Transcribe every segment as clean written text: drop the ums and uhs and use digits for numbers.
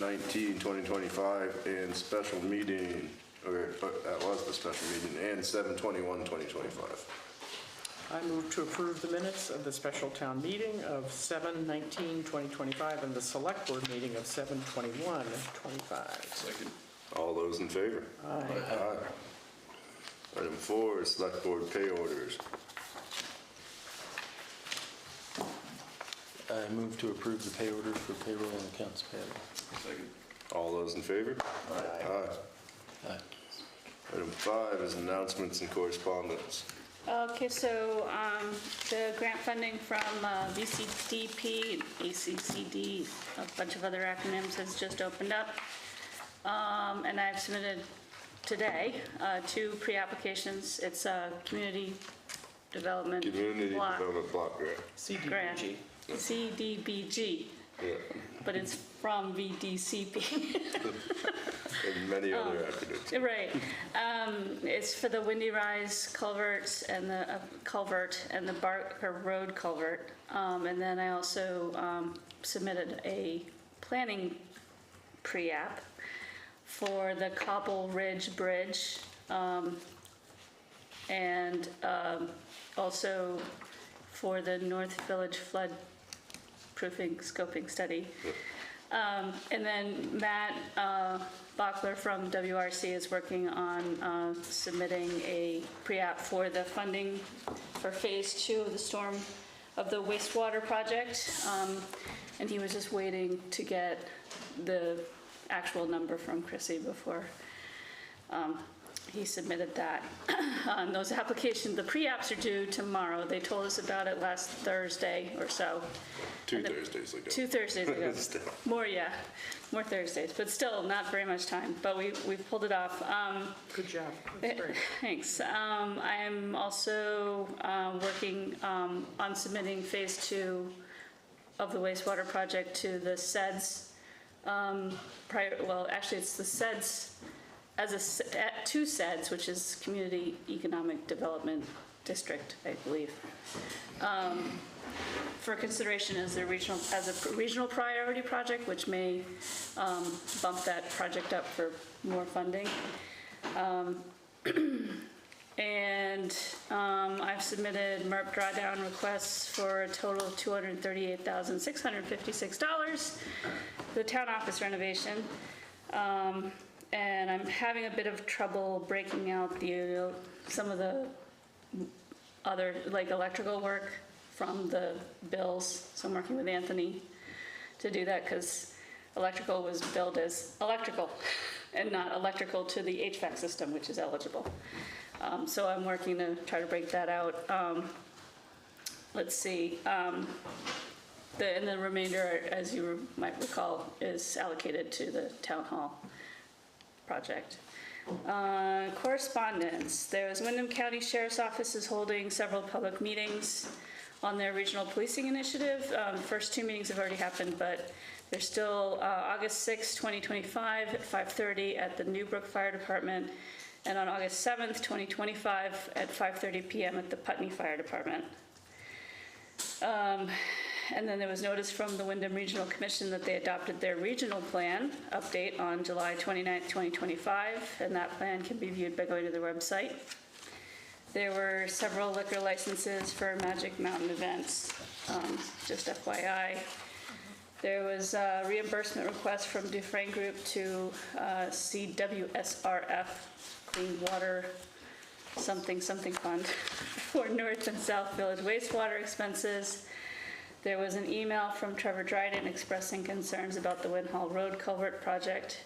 19/2025 and special meeting, or that was the special meeting, and 7/21/2025. I move to approve the minutes of the special town meeting of 7/19/2025 and the select board meeting of 7/21/25. Second. All those in favor? Aye. Item 4 is select board pay orders. I move to approve the pay orders for payroll and accounts payable. Second. All those in favor? Aye. Aye. Item 5 is announcements and correspondence. Okay, so the grant funding from VCDP, ACCD, a bunch of other acronyms has just opened up. And I've submitted today 2 pre-applications. It's a community development block grant. grant. CDBG, Yeah, but it's from VDCP. and many other acronyms. Right. It's for the Windy Rise culverts and the culvert and the Barker Road culvert. And then I also submitted a planning pre-app for the Cobble Ridge Bridge, and also for the North Village flood proofing scoping study. And then Matt Bachler from WRC is working on submitting a pre-app for the funding for phase 2 of the wastewater project. And he was just waiting to get the actual number from Chrissy before he submitted that. Those applications, the pre-apps are due tomorrow. They told us about it last Thursday or so. 2 Thursdays ago. 2 Thursdays ago. Still. More Thursdays, but still not very much time. But we've pulled it off. Good job. That's great. Thanks. I am also working on submitting phase 2 of the wastewater project to the SEDS. Actually, it's the SEDS at 2 SEDS, which is Community Economic Development District, I believe, for consideration as a regional priority project, which may bump that project up for more funding. And I've submitted MERP drawdown requests for a total of $238,656 for the town office renovation. And I'm having a bit of trouble breaking out some of the other, like, electrical work from the bills. So I'm working with Anthony to do that because electrical was billed as electrical and not electrical to the HVAC system, which is eligible. So I'm working to try to break that out. Let's see. And the remainder, as you might recall, is allocated to the town hall project. Correspondence. There's Windham County Sheriff's Office is holding several public meetings on their regional policing initiative. The first 2 meetings have already happened, but there's still August 6, 2025 at 5:30 at the Newbrook Fire Department, and on August 7th, 2025 at 5:30 p.m. at the Putney Fire Department. And then there was notice from the Windham Regional Commission that they adopted their regional plan update on July 29th, 2025, and that plan can be viewed by going to their website. There were several liquor licenses for Magic Mountain events, just FYI. There was a reimbursement request from Dufresne Group to CWSRF, Clean Water something fund, for North and South Village wastewater expenses. There was an email from Trevor Dryden expressing concerns about the Winhall Road culvert project.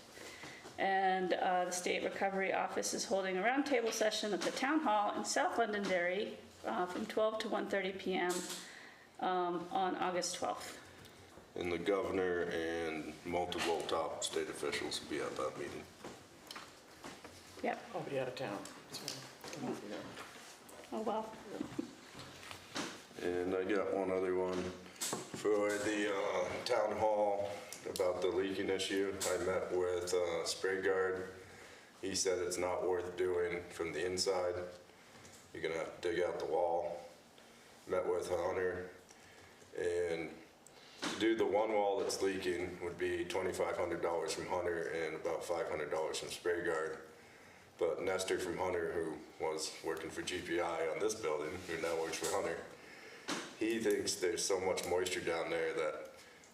And the State Recovery Office is holding a roundtable session at the Town Hall in South Londonderry from 12 to 1:30 p.m. On August 12th. And the governor and multiple top state officials will be at that meeting. Yep. I'll be out of town. So, Oh, well. And I got one other one for the town hall about the leaking issue. I met with Spray Guard. He said it's not worth doing from the inside. You're gonna have to dig out the wall. Met with Hunter, and To do the one wall that's leaking would be $2,500 from Hunter and about $500 from Spray Guard. But Nestor from Hunter, who was working for GPI on this building, who now works for Hunter, he thinks there's so much moisture down there that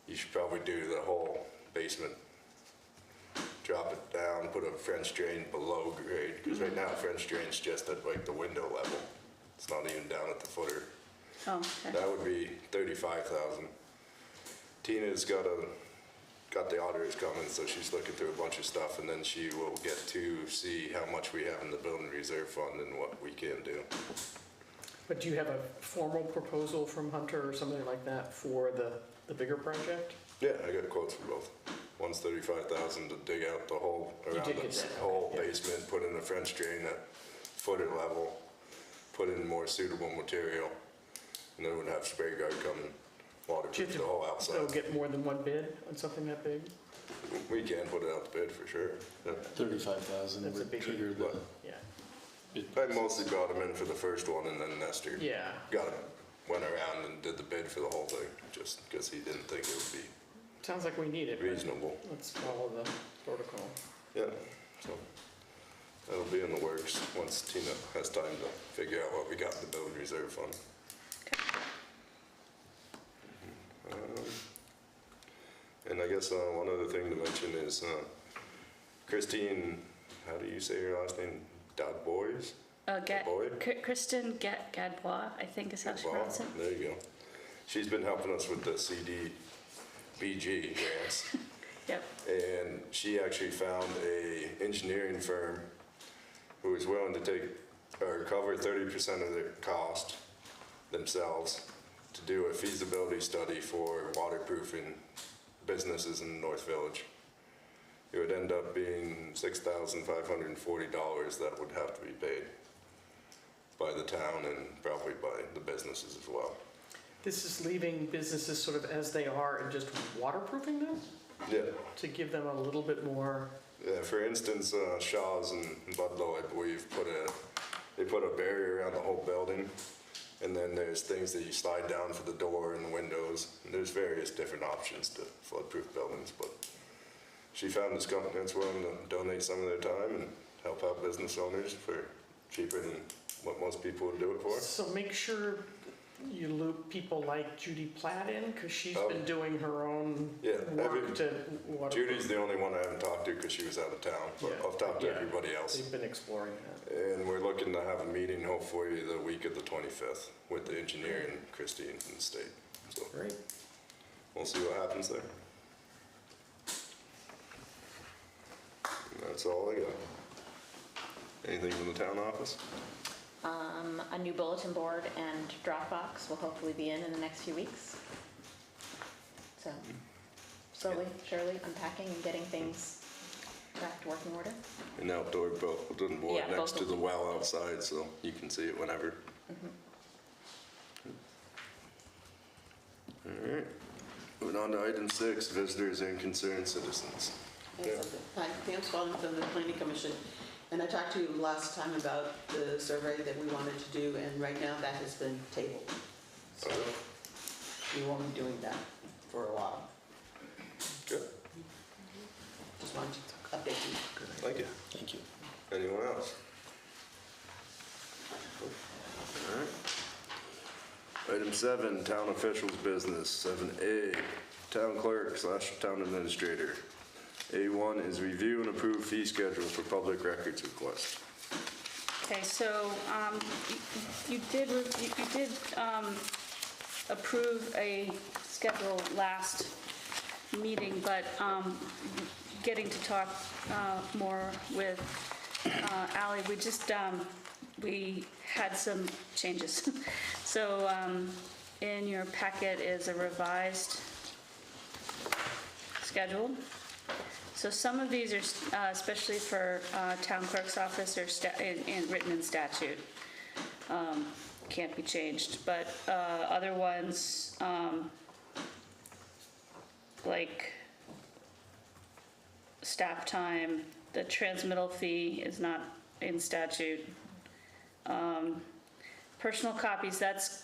you should probably do the whole basement. Drop it down, put a French drain below grade, because right now French drain's just at like the window level. It's not even down at the footer. Oh, okay. That would be $35,000. Tina's got the auditors coming, so she's looking through a bunch of stuff, and then she will get to see how much we have in the building reserve fund and what we can do. But do you have a formal proposal from Hunter or something like that for the bigger project? Yeah, I got quotes for both. One's $35,000 to dig out the whole, around did get the that, whole okay, yeah. basement, put in a French drain at footer level, put in more suitable material, and then we'd have Spray Guard come and Do you waterproof have the whole to outside. still get more than one bid on something that big? We can put it out to bid for sure. Yeah. 35,000 That's a would big- trigger the Yeah. bid. I mostly got them in for the first one, and then Nestor Yeah. went around and did the bid for the whole thing, just because he didn't think it would be Sounds like we need it. reasonable. Let's follow the protocol. Yeah, so that'll be in the works once Tina has time to figure out what we got in the building reserve fund. And I guess one other thing to mention is Christine, how do you say your last name? Dadbois? Boy? Kristen Gadbois, I think is how she Well, pronounces it. there you go. She's been helping us with the CDBG grants. Yep. And she actually found a engineering firm who was willing to take or cover 30% of the cost themselves to do a feasibility study for waterproofing businesses in North Village. It would end up being $6,540 that would have to be paid by the town and probably by the businesses as well. This is leaving businesses sort of as they are and just waterproofing them Yeah. to give them a little bit more. Yeah, for instance, Shaw's and Ludlow, I believe, they put a barrier around the whole building, and then there's things that you slide down for the door and the windows. And there's various different options to flood-proof buildings, but she found this company that's willing to donate some of their time and help out business owners for cheaper than what most people would do it for. So make sure you loop people like Judy Platt in, because she's Oh. been doing her own Yeah, work to waterproof. Judy's the only one I haven't talked to because she was out of town, but Yeah. I've talked to Yeah. everybody else. They've been exploring that. And we're looking to have a meeting hopefully the week of the 25th with the engineer and Christine and the state. So Great. we'll see what happens there. And that's all I got. Anything from the town office? A new bulletin board and Dropbox will hopefully be in the next few weeks. So slowly, surely unpacking and getting things back to working order. An outdoor bulletin board Yeah, next both to the of well outside so you can see it whenever. All right. Moving on to item 6, visitors and concerned citizens. Yeah. Hi, Pam Spalding from the Planning Commission. And I talked to you last time about the survey that we wanted to do, and right now that has been tabled. So we won't be doing that for a while. Good. Just wanted to update you. Thank you. Thank you. Anyone else? All right. Item 7, town officials business. 7A, town clerk / town administrator. A1 is review and approve fee schedule for public records request. Okay, so you did approve a schedule last meeting, but getting to talk more with Ally, we had some changes. So in your packet is a revised schedule. So some of these are, especially for town clerk's office, are written in statute. Can't be changed, but other ones, like staff time, the transmittal fee is not in statute. Personal copies, that's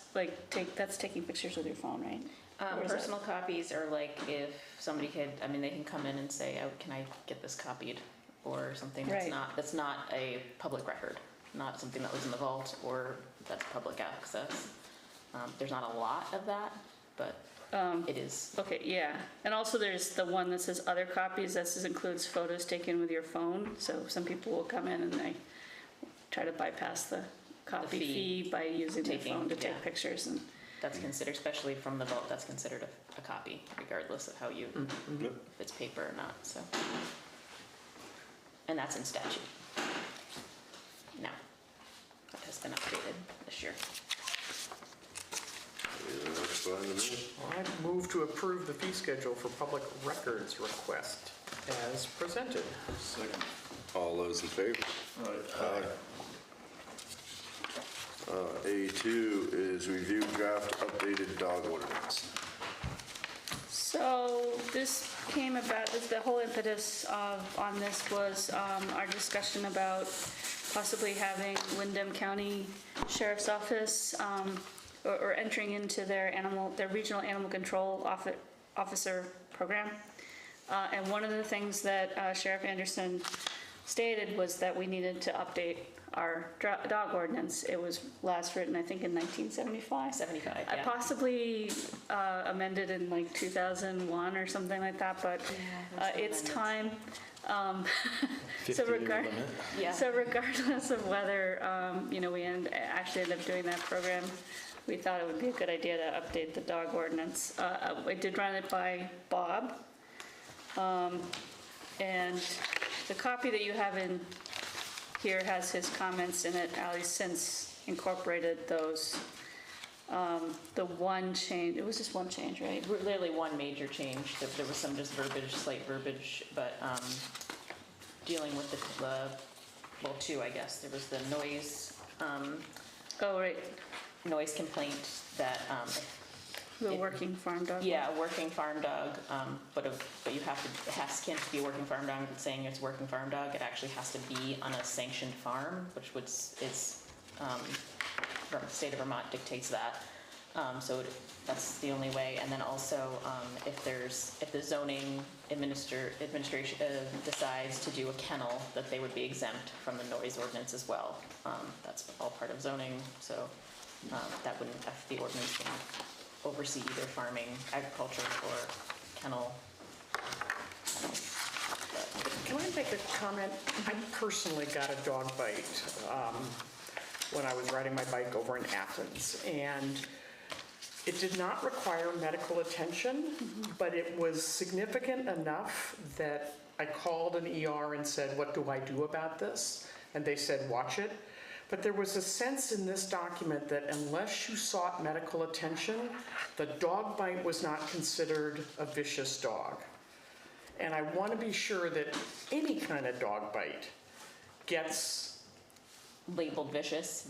taking pictures with your phone, right? Or is that- Personal copies are like if somebody could, I mean, they can come in and say, oh, can I get this copied? Or something Right. that's not a public record, not something that lives in the vault or that's public access. There's not a lot of that, but it is. Okay, yeah. And also there's the one that says other copies. This includes photos taken with your phone. So some people will come in and they try to bypass the copy fee by using their phone to take pictures. And That's considered, especially from the vault, that's considered a copy, regardless of how you, if it's paper or not, so. And that's in statute. Now, that has been updated this year. Yeah, that's fine to me. I move to approve the fee schedule for public records request as presented. Second. All those in favor? Aye. A2 is review draft updated dog ordinance. so this came about, the whole impetus on this was our discussion about possibly having Windham County Sheriff's Office or entering into their regional animal control officer program. And one of the things that Sheriff Anderson stated was that we needed to update our dog ordinance. It was last written, I think, in 1975. 75, I yeah. possibly amended in like 2001 or something like that, but it's time. 50-year limit. Yeah. So regardless of whether, we actually ended up doing that program, we thought it would be a good idea to update the dog ordinance. I did run it by Bob. And the copy that you have in here has his comments in it. Ally's since incorporated those. The one change, it was just one change, right? Literally one major change, there was some just verbiage, slight verbiage, but dealing with well, two, I guess. There was the noise, Oh, right, noise complaint that, the working farm dog. yeah, a working farm dog, but you have to, can't be a working farm dog saying it's a working farm dog. It actually has to be on a sanctioned farm, which is, the state of Vermont dictates that. So that's the only way. And then also, if the zoning administration decides to do a kennel, that they would be exempt from the noise ordinance as well. That's all part of zoning, so that wouldn't affect the ordinance and oversee either farming, agriculture, or kennel. Can I make a comment? I personally got a dog bite when I was riding my bike over in Athens, and it did not require medical attention, but it was significant enough that I called an ER and said, what do I do about this? And they said, watch it. But there was a sense in this document that unless you sought medical attention, the dog bite was not considered a vicious dog. And I want to be sure that any kind of dog bite gets Labeled vicious.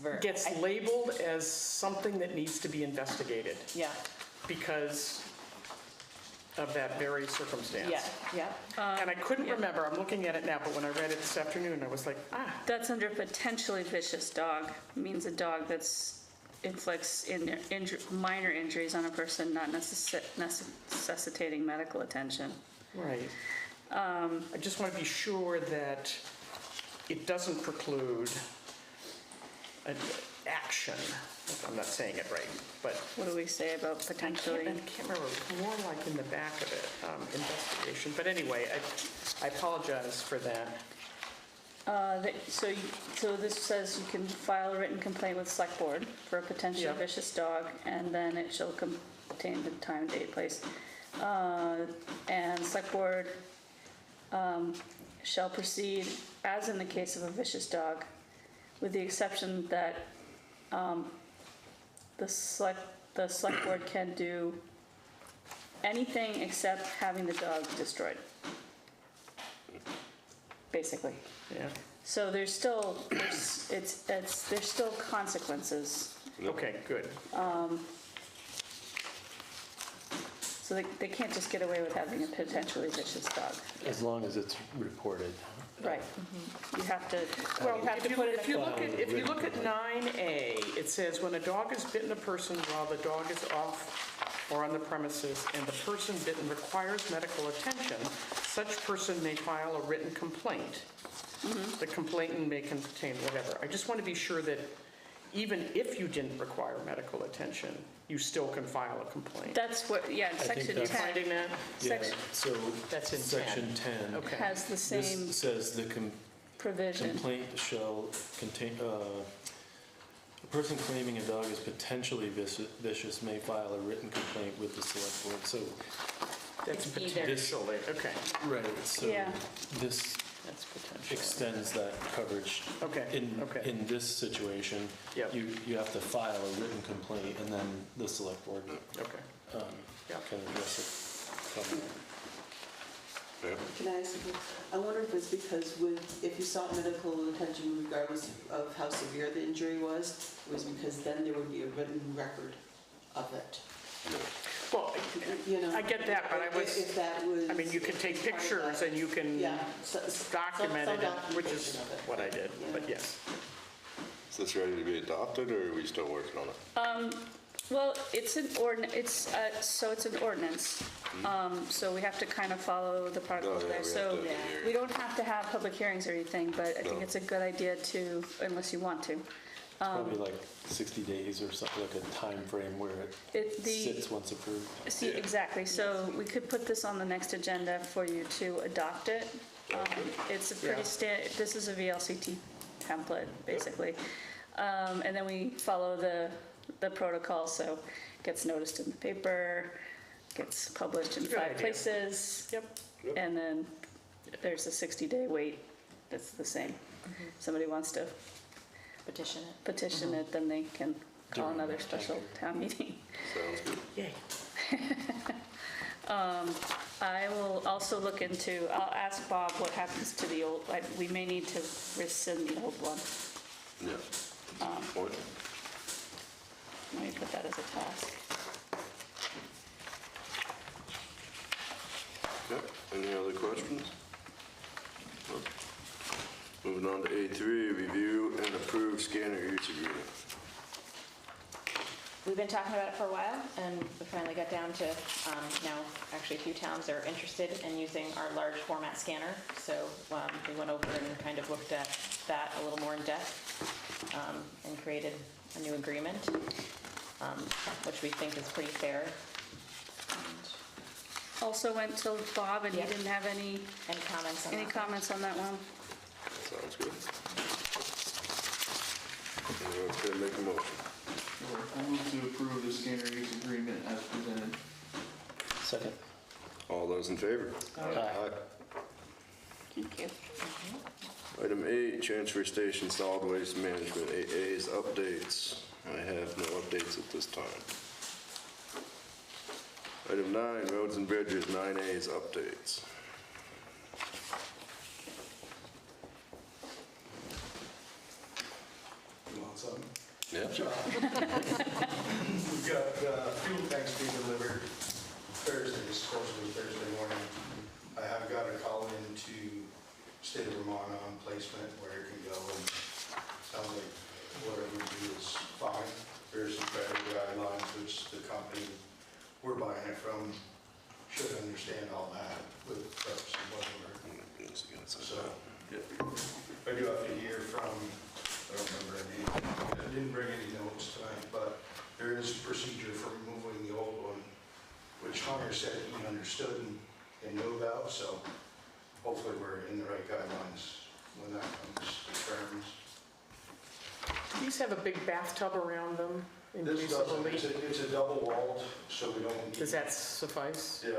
labeled as something that needs to be investigated Yeah, because of that very circumstance. yeah. And I couldn't remember, I'm looking at it now, but when I read it this afternoon, I was like, That's under potentially vicious dog, means a dog that's inflicts minor injuries on a person, not necessitating medical attention. right. I just want to be sure that it doesn't preclude an action. I'm not saying it right, but What do we say about I potentially? can't remember, it's more like in the back of it, investigation. But anyway, I apologize for that. So this says you can file a written complaint with select board for a potentially Yeah. vicious dog, and then it shall contain the time, date, place. And select board shall proceed as in the case of a vicious dog, with the exception that the select board can do anything except having the dog destroyed. Basically. Yeah, So there's still consequences. okay, good. So they can't just get away with having a potentially vicious dog. As long as it's reported. Right. You have to, Well, you have to put it if you look at 9A, it says when a dog has bitten a person while the dog is off or on the premises, and the person bitten requires medical attention, such person may file a written complaint. The complainant may contain whatever. I just want to be sure that even if you didn't require medical attention, you still can file a complaint. That's what, yeah, think section You're that's- 10 finding that? Yeah, Section- so That's in 10. section 10. Okay. has the same This says the provision. complaint shall contain, a person claiming a dog is potentially vicious may file a written complaint with the select board. So, That's It's either. potentially, okay, right, so Yeah. this that's potentially. extends that coverage. Okay, okay. In this situation, Yep. you have to file a written complaint and then the select board Okay, Yep. can address it from there. Yeah. Can I ask you, I wonder if it's because if you sought medical attention regardless of how severe the injury was, it was because then there would be a written record of it. well, You know? I get that, but I was, If that was. I mean, you can take pictures and you can Yeah. document Some it, which is documentation of it. what I did, Yeah. but yes. Is this ready to be adopted, or are we still working on it? Well, it's an so it's an ordinance. So we have to kind of follow the protocols Oh, yeah, there. we have So to have a hearing. we don't have to have public hearings or anything, but I think No. it's a good idea to, unless you want to. Probably like 60 days or something, like a time frame where it sits once approved. See, exactly. So we could put this on the next agenda for you to adopt it. It's a pretty Yeah. this is a VLCT template, basically. And then we follow the protocol, so it gets noticed in the paper, gets published in It's a good 5 idea. places. Yep. And then there's a 60-day wait that's the same. Somebody wants to Petition it. petition it, then they can call During another that time special period. town meeting. Sounds good. Yay. I will also look into, I'll ask Bob what happens to the old, we may need to rescind the old one. Yeah. Point. Let me put that as a task. Okay, any other questions? No. Moving on to A3, review and approve scanner use agreement. We've been talking about it for a while, and we finally got down to, now, actually, a few towns are interested in using our large format scanner. So we went over and kind of looked at that a little more in depth, and created a new agreement, which we think is pretty fair. Also went to Bob, and he Yeah. didn't have any Any comments on that? comments on that one? Sounds good. Anyone's gonna make a motion? I move to approve the scanner use agreement as presented. Second. All those in favor? Aye. Thank you. Item 8, transfer station solid waste management, 8A's updates. I have no updates at this time. Item 9, roads and bridges, 9A's updates. You want some? Yeah. We've got fuel tanks being delivered Thursday, supposedly Thursday morning. I have got a call into State of Vermont on placement where it can go, and sounds like whatever we do is fine. There's some federal guidelines which the company we're buying it from should understand all that with trucks and whatever. So I do have to hear from, I don't remember her name, I didn't bring any notes tonight, but there is a procedure for removing the old one, which Hunter said he understood and knew about, so hopefully we're in the right guidelines when that comes to terms. Do these have a big bathtub around them in This case of a doesn't, leak? it's a double walled, so we don't need. Does that suffice? Yeah,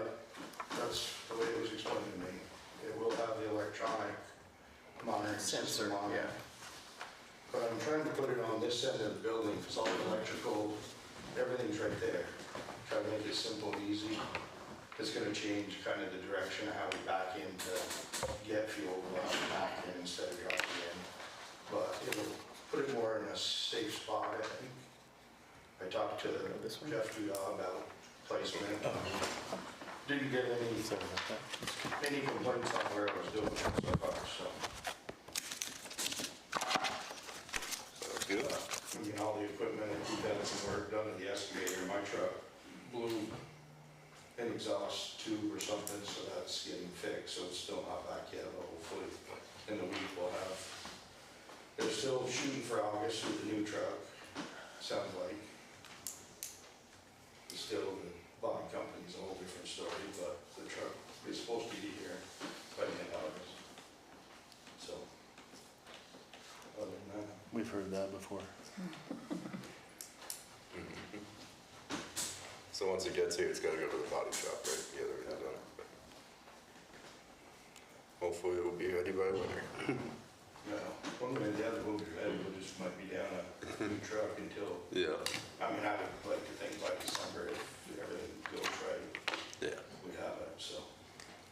that's the way it was explained to me. It will have the electronic monitoring Sensor, system on it. yeah. But I'm trying to put it on this end of the building, because all the electrical, everything's right there. Try to make it simple and easy. It's gonna change kind of the direction of how we back in to get fuel, we'll have to back in instead of driving in. But it'll put it more in a safe spot, I think. I talked to This one? Jeff Duda about placement. Didn't get Sorry about that. any complaints on where I was doing it so far, so. Sounds good. I mean, all the equipment, we've had some work done at the excavator, my truck blew shooting for August with the new truck, sounds like. Still, the body company's a whole different story, but the truck is supposed to be here by the end of August. So, other than that, We've heard that before. So once it gets here, it's gotta go to the body shop, right? Yeah, they're done. Hopefully it'll be ready by winter. no, one way or the other, we'll be ready, we'll just might be down a new truck until, Yeah, I mean, I would like to think by December, if everything goes right, yeah. we have it, so.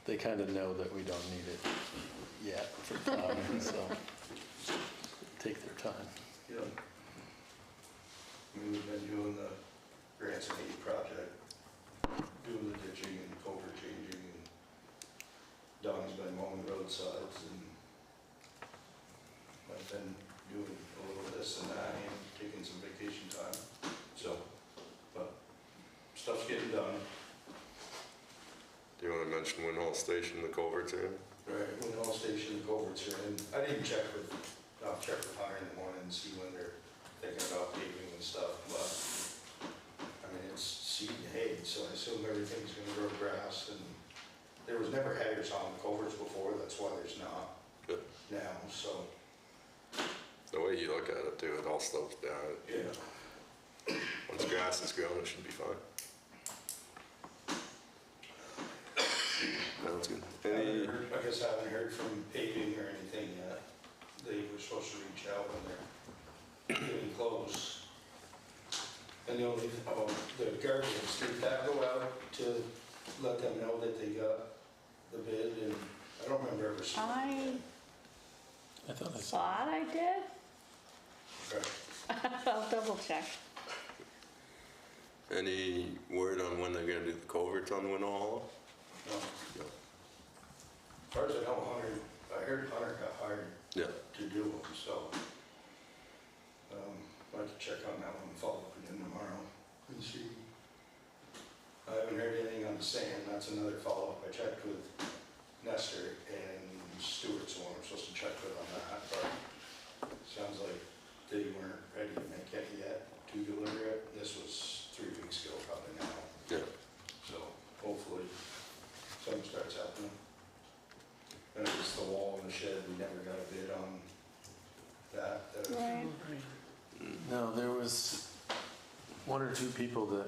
They kind of know that we don't need it yet for plowing, so take their time. Yeah. I mean, we've been doing the grants and aid project, doing the ditching and culvert changing, and Don's been mowing roadsides, and I've been doing a little of this and that, and taking some vacation time, so, but stuff's getting done. Do you wanna mention Winhall Station, the culverts are in? Right, when all station culverts are in, I didn't I'll check with Hunter in the morning and see when they're thinking about paving and stuff, but, I mean, it's seed and hay, so I assume everything's gonna grow grass, and there was never headers on the culverts before, that's why there's not Good. now, so, The way you look at it too, it all slopes down. yeah. Once grass is grown, it should be fine. Sounds good. Any, I guess I haven't heard from paving or anything yet. They were supposed to reach out when they're getting close. And the only, the guardians, did that go out to let them know that they got the bid? And I don't remember ever seeing it. I thought I saw. Thought I did. Okay. I'll double check. any word on when they're gonna do the culverts on Winhall? No. No. As far as I know, I heard Hunter got hired Yeah. to do them, so I'd like to check on that one and follow up with him tomorrow and see. I haven't heard anything on the sand, that's another follow-up. I checked with Nestor, and Stewart's the one I'm supposed to check with on that, but sounds like they weren't ready to make any yet to deliver it. This was 3 weeks ago probably now, Yeah. so hopefully something starts happening. And it's the wall in the shed, we never got a bid on that. Right. No, there was one or two people that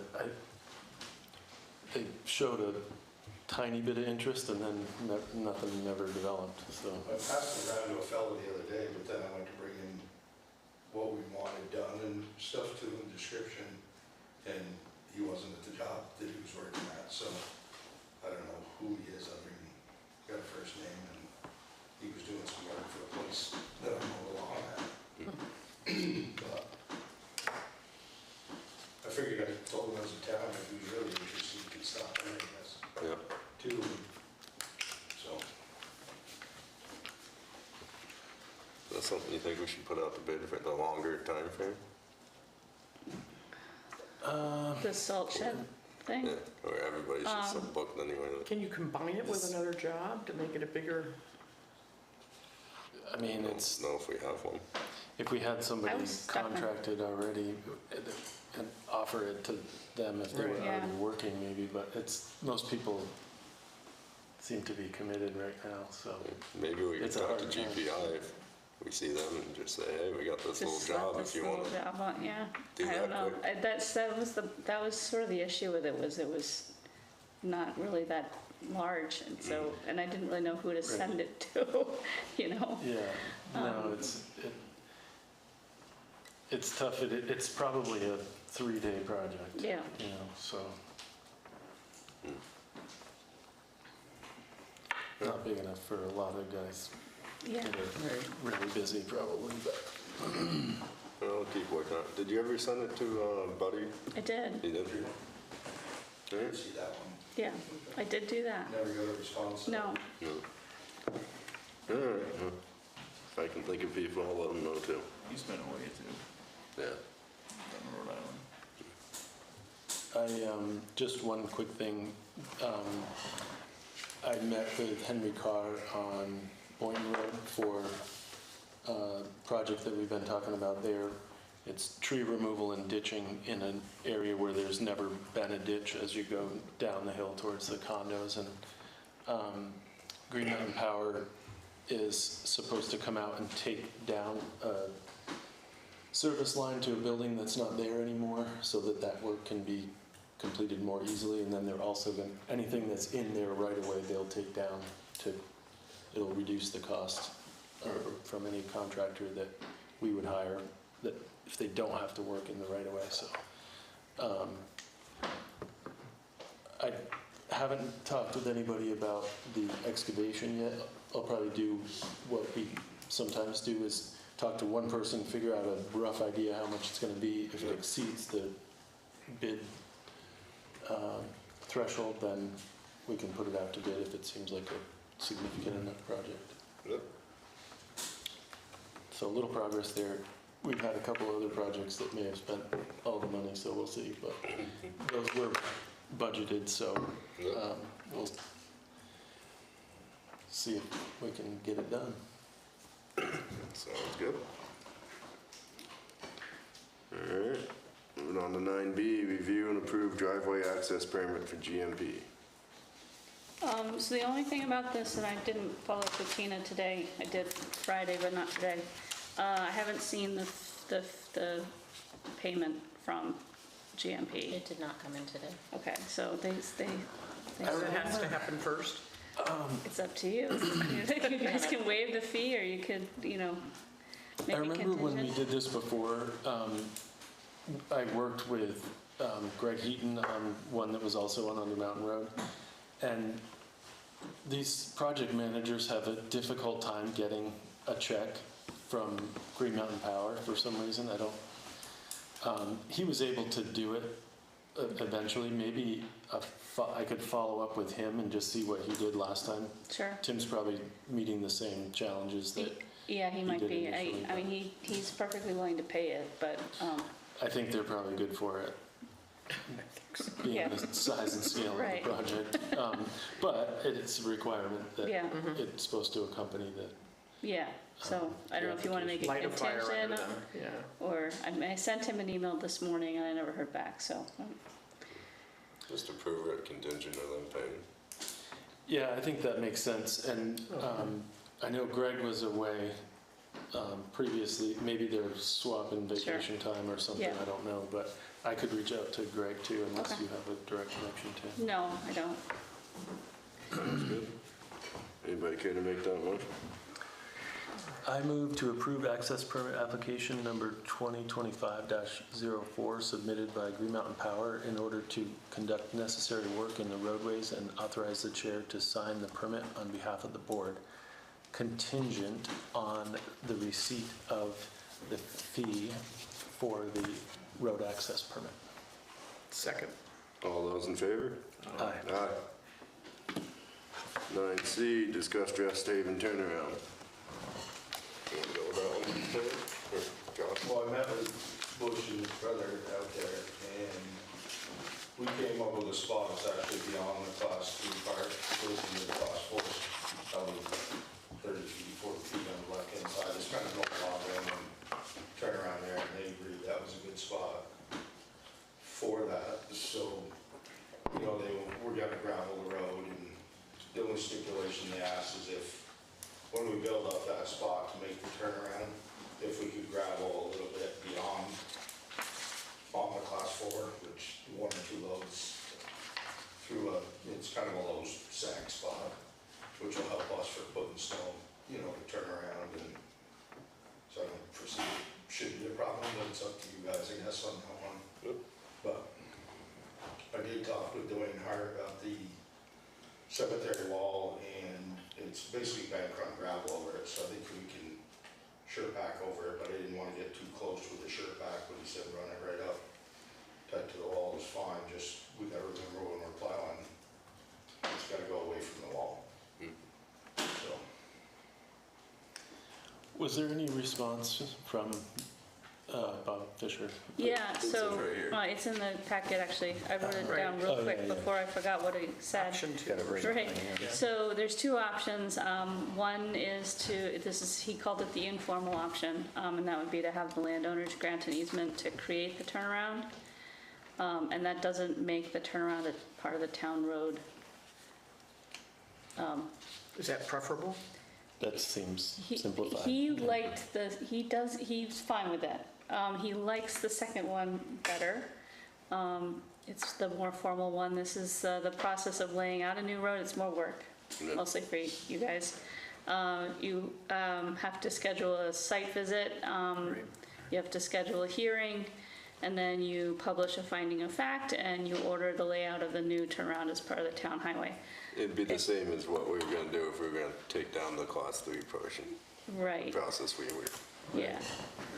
they showed a tiny bit of interest and then nothing never developed, so. I passed it around to a fellow the other day, but then I went to bring in what we wanted done and stuff to him, description, and he wasn't at the job that he was working at, so I don't know who he is, other than got a first name, and he was doing some work for a place that I know along at. But I figured I told him I was in town, if he was really interested, he could stop in, I guess, Yeah. too, so. That's something you think we should put out the bid for the longer time frame? The salt shed thing? Yeah, or everybody's just so booked anyway. Can you combine it with another job to make it a bigger? I mean, I don't it's, know if we have one. if we had somebody was stuck on- contracted already and offer it to them if they were Right. Yeah. already working maybe, but it's, most people seem to be committed right now, so. Maybe we could It's a talk to hard time. GPI if we see them and just say, hey, we got this little Just let job this if you little want to. job on, yeah. do I don't that know. quick. That was sort of the issue with it, was not really that large, and so, and I didn't really know who to send it to, you know? Yeah, no, it's tough. It's probably a 3-day project. Yeah. You know, so. Not big enough for a lot of guys Yeah. that are really busy probably, but. Well, I'll keep working on it. Did you ever send it to Buddy? I did, You did? I Yeah? didn't see that one. yeah. I did do that. Never got a response. No, No. All right. Well, if I can think of people, I'll let them know too. He's been away too, Yeah. down in Rhode Island. Just one quick thing. I met with Henry Carr on Boynton Road for project that we've been talking about there. It's tree removal and ditching in an area where there's never been a ditch as you go down the hill towards the condos. And Green Mountain Power is supposed to come out and take down a service line to a building that's not there anymore so that that work can be completed more easily. And then they're also going to, anything that's in there right away, they'll take down to, it'll reduce the cost from any contractor that we would hire, that if they don't have to work in the right of way. So I haven't talked with anybody about the excavation yet. I'll probably do what we sometimes do, is talk to one person, figure out a rough idea how much it's going to be. If it exceeds the bid threshold, then we can put it out to bid if it seems like a significant enough project. Yep. So a little progress there. We've had a couple other projects that may have spent all the money, so we'll see. But those were budgeted, so we'll see if we can get it done. Sounds good. All right, moving on to 9B, review and approve driveway access permit for GMP. So the only thing about this, and I didn't follow up with Tina today, I did Friday, but not today. I haven't seen the payment from GMP. It did not come in today. Okay, so they So it has to happen first? it's up to you. You guys can waive the fee, or you could, make I it remember when we contingent. did this before, I worked with Greg Heaton on one that was also on Under Mountain Road. And these project managers have a difficult time getting a check from Green Mountain Power for some reason. I don't, he was able to do it eventually. Maybe I could follow up with him and just see what he did last time. Sure. Tim's probably meeting the same challenges that Yeah, he might did be. initially, I mean, he's perfectly willing to pay it, but, I think they're probably good for it, being Yeah. the size and scale Right. of the project. But it's a requirement that yeah, it's supposed to accompany that. yeah. So I don't know if you want to make it Light a fire under contingent, them, yeah. or, I mean, I sent him an email this morning and I never heard back, so. Just approve it contingent on them paying. Yeah, I think that makes sense. And I know Greg was away previously. Maybe they're swapping vacation time or something. Yeah. I don't know. But I could reach out to Greg too, unless Okay. you have a direct connection to him. No, I don't. Sounds good. Anybody care to make that motion? I move to approve access permit application number 2025-04 submitted by Green Mountain Power in order to conduct necessary work in the roadways and authorize the chair to sign the permit on behalf of the board, contingent on the receipt of the fee for the road access permit. Second. All those in favor? Aye. Aye. 9C, discuss Dress Haven turnaround. You want to go with that one? Or Josh? Well, I met with Bush and his brother out there, and we came up with a spot that's actually beyond the class 3 part, goes into the class 4, probably 30 feet, 40 feet on the left-hand side. It's kind of no problem and turn around there, and they agreed that was a good spot for that. So, we're gonna gravel the road, and the only stipulation they asked is if, when we build up that spot to make the turnaround, if we could gravel a little bit beyond on the class 4, which 1 or 2 loads through it's kind of a low sag spot, which will help us for putting stone, to turn around. And so I don't foresee it shouldn't be a problem, but it's up to you guys, I guess, on that one. Yep. But I did talk with Dwayne Hart about the cemetery wall, and it's basically bankrupt gravel over it, so I think we can sure pack over it, but I didn't want to get too close with the sure pack, but he said run it right up tight to the wall is fine, just we gotta remember when we're plowing, it's gotta go away from the wall. So, Was there any response from Bob Fisher. Yeah, It's so, right here. it's in the packet, actually. I wrote it down real Oh, quick yeah, yeah. before I forgot what it said. Option two. Right, so there's two options. One is he called it the informal option, and that would be to have the landowners grant an easement to create the turnaround. And that doesn't make the turnaround a part of the town road. Is that preferable? That seems He simplified. He's fine with that. He likes the second one better. It's the more formal one. This is the process of laying out a new road. It's more work, mostly for you guys. You have to schedule a site visit. You have to schedule a hearing, and then you publish a finding of fact, and you order the layout of the new turnaround as part of the town highway. It'd be the same as what we were gonna do if we were gonna take down the class 3 portion Right, process we were yeah.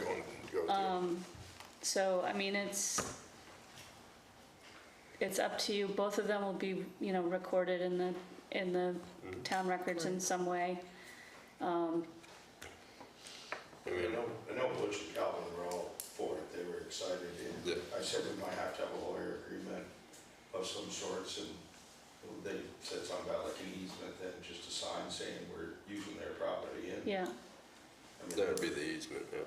going to go through. So, I mean, it's up to you. Both of them will be, recorded in the town records in some way. I I mean, know Butch and Calvin were all for it, they were excited. And Yeah. I said we might have to have a lawyer agreement of some sorts, and they said something about like an easement, then just a sign saying we're using their property. And Yeah, I mean, that'd be the easement, yeah.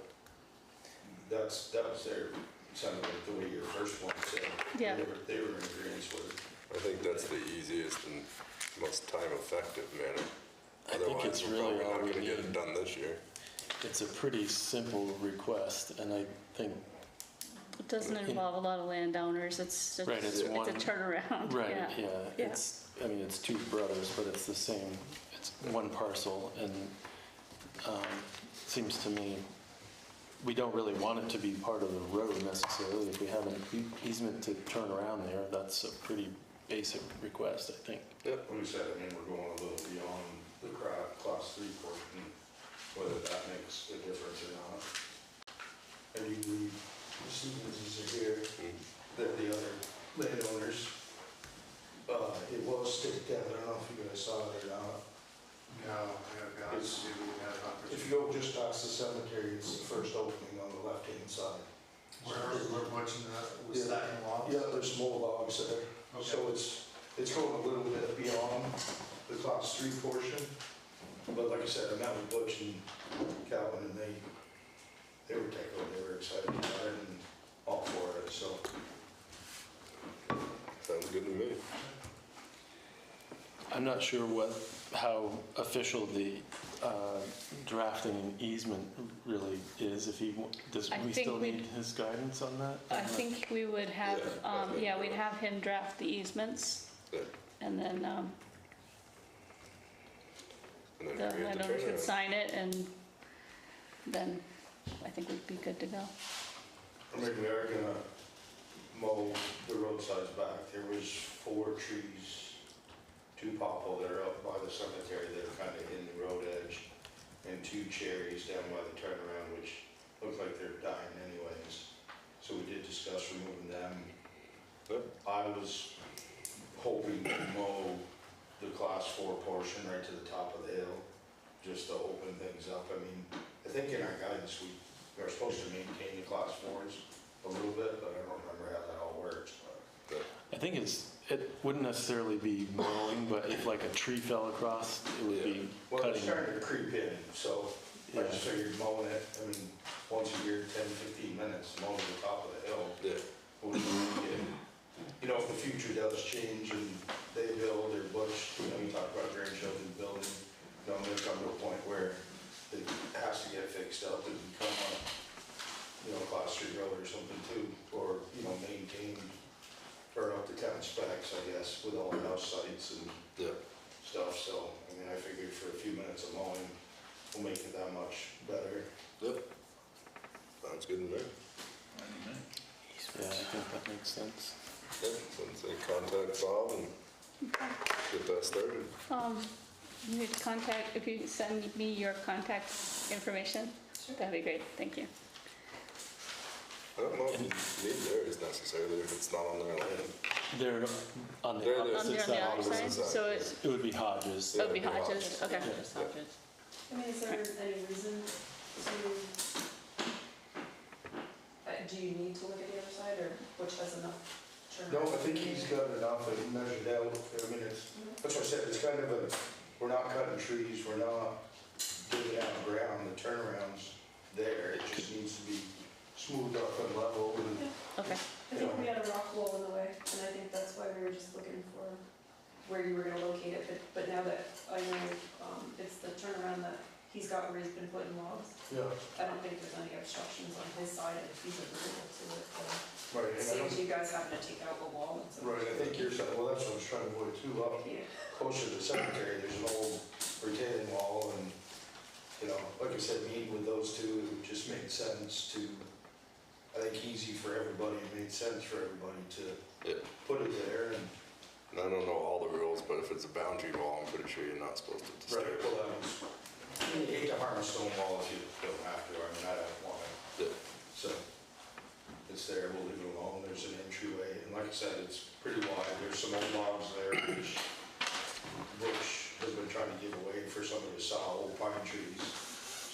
that was their, sounded like the way your first one said. Yeah. They were in agreement with it. I think that's the easiest and most time-effective manner. I think it's Otherwise, we're really probably all not we gonna get it need. done this year. It's a pretty simple request, and I think, it doesn't involve a lot of landowners. It's Right, it's a one- turnaround. right, Yeah. yeah, Yeah. it's two brothers, but it's the same, it's one parcel, and seems to me, we don't really want it to be part of the road necessarily. If we have an easement to turn around there, that's a pretty basic request, I think. Yep. Like we said, I mean, we're going a little beyond the class 3 portion, whether that makes a difference or not. And you believe the Stevenses are here, that the other landowners, it was staked out, I don't know if you guys saw it or not. No, I have It's- to do that. If you go just past the cemetery, it's the first opening on the left-hand side. We're watching that, was that in law? Yeah, there's more logs there. So it's going a little bit beyond the class 3 portion. But like I said, I met with Butch and Calvin, and they were tickled, they were excited about it and all for it, so. Sounds good to me. I'm not sure how official the drafting an easement really is, if does I we think still we'd- need his guidance on that? I think we would have, Yeah. we'd have him draft the easements, Yeah. and then And then the create the landowners would turnaround. sign it, and then I think we'd be good to go. I mean, we are gonna mow the roadsides back. There was 4 trees, 2 popple that are up by the cemetery that are kind of in the road edge, and 2 cherries down by the turnaround, which look like they're dying anyways. So we did discuss removing them. Yep. I was hoping to mow the class 4 portion right to the top of the hill, just to open things up. I mean, I think in our guidance, we are supposed to maintain the class 4s a little bit, but I don't remember how that all works. But I think it wouldn't necessarily be mowing, but if like a tree fell across, it would be well, it's cutting. starting to creep in, so I Yeah. just figured mowing it, I mean, once a year, 10, 15 minutes, mowing the top of the hill. Yeah. Would get- You know, if the future does change and they build or Butch, you talk about grandchildren building, I'm gonna come to a point where it has to get fixed up and become a, class 3 road or something too, or, maintained or up to town specs, I guess, with all the house sites and Yeah. stuff, so, I mean, I figured for a few minutes of mowing, will make it that much better. Yep. Sounds good to me. Yeah, I think that makes sense. Yep. So say contact Bob and get that started. You need to contact, if you send me your contact information, that'd be great, thank you. I don't know if you need theirs necessarily if it's not on their land. They're on the They're opposite On the side. other side, opposite so side. it It would be Hodges. would be Yeah, it'd be Hodges, okay. Just Hodges. I mean, is there any reason to do you need to look at the other side, or which has enough No, turnaround? I think he's got enough and measured out. I mean, that's what I said, it's kind of a, we're not cutting trees, we're not digging out ground, the turnaround's there. It just needs to be smoothed up and level and, Okay. I think we had a rock wall in the way, and I think that's why we were just looking for where you were gonna locate it, but now that I know, it's the turnaround that he's got where he's been putting logs, yeah, I don't think there's any obstructions on his side if he's agreeable to it. right. And I Saves don't- you guys having to take out the wall and stuff. Right, I think you're, well, that's what I was trying to avoid too, up Yeah. closer to the cemetery, there's an old retaining wall and, you know, like I said, meeting with those two, it just made sense to, I think easy for everybody, it made sense for everybody to Yeah. put it there and. And I don't know all the rules, but if it's a boundary wall, I'm pretty sure you're not supposed to disturb Right, it. well, that was, you hate to harm a stone wall if you don't have to, I mean, I don't want it. Yeah. So, it's there, we'll leave it alone, there's an entryway, and like I said, it's pretty wide, there's some old logs there, which Bush has been trying to give away for somebody to saw, old pine trees.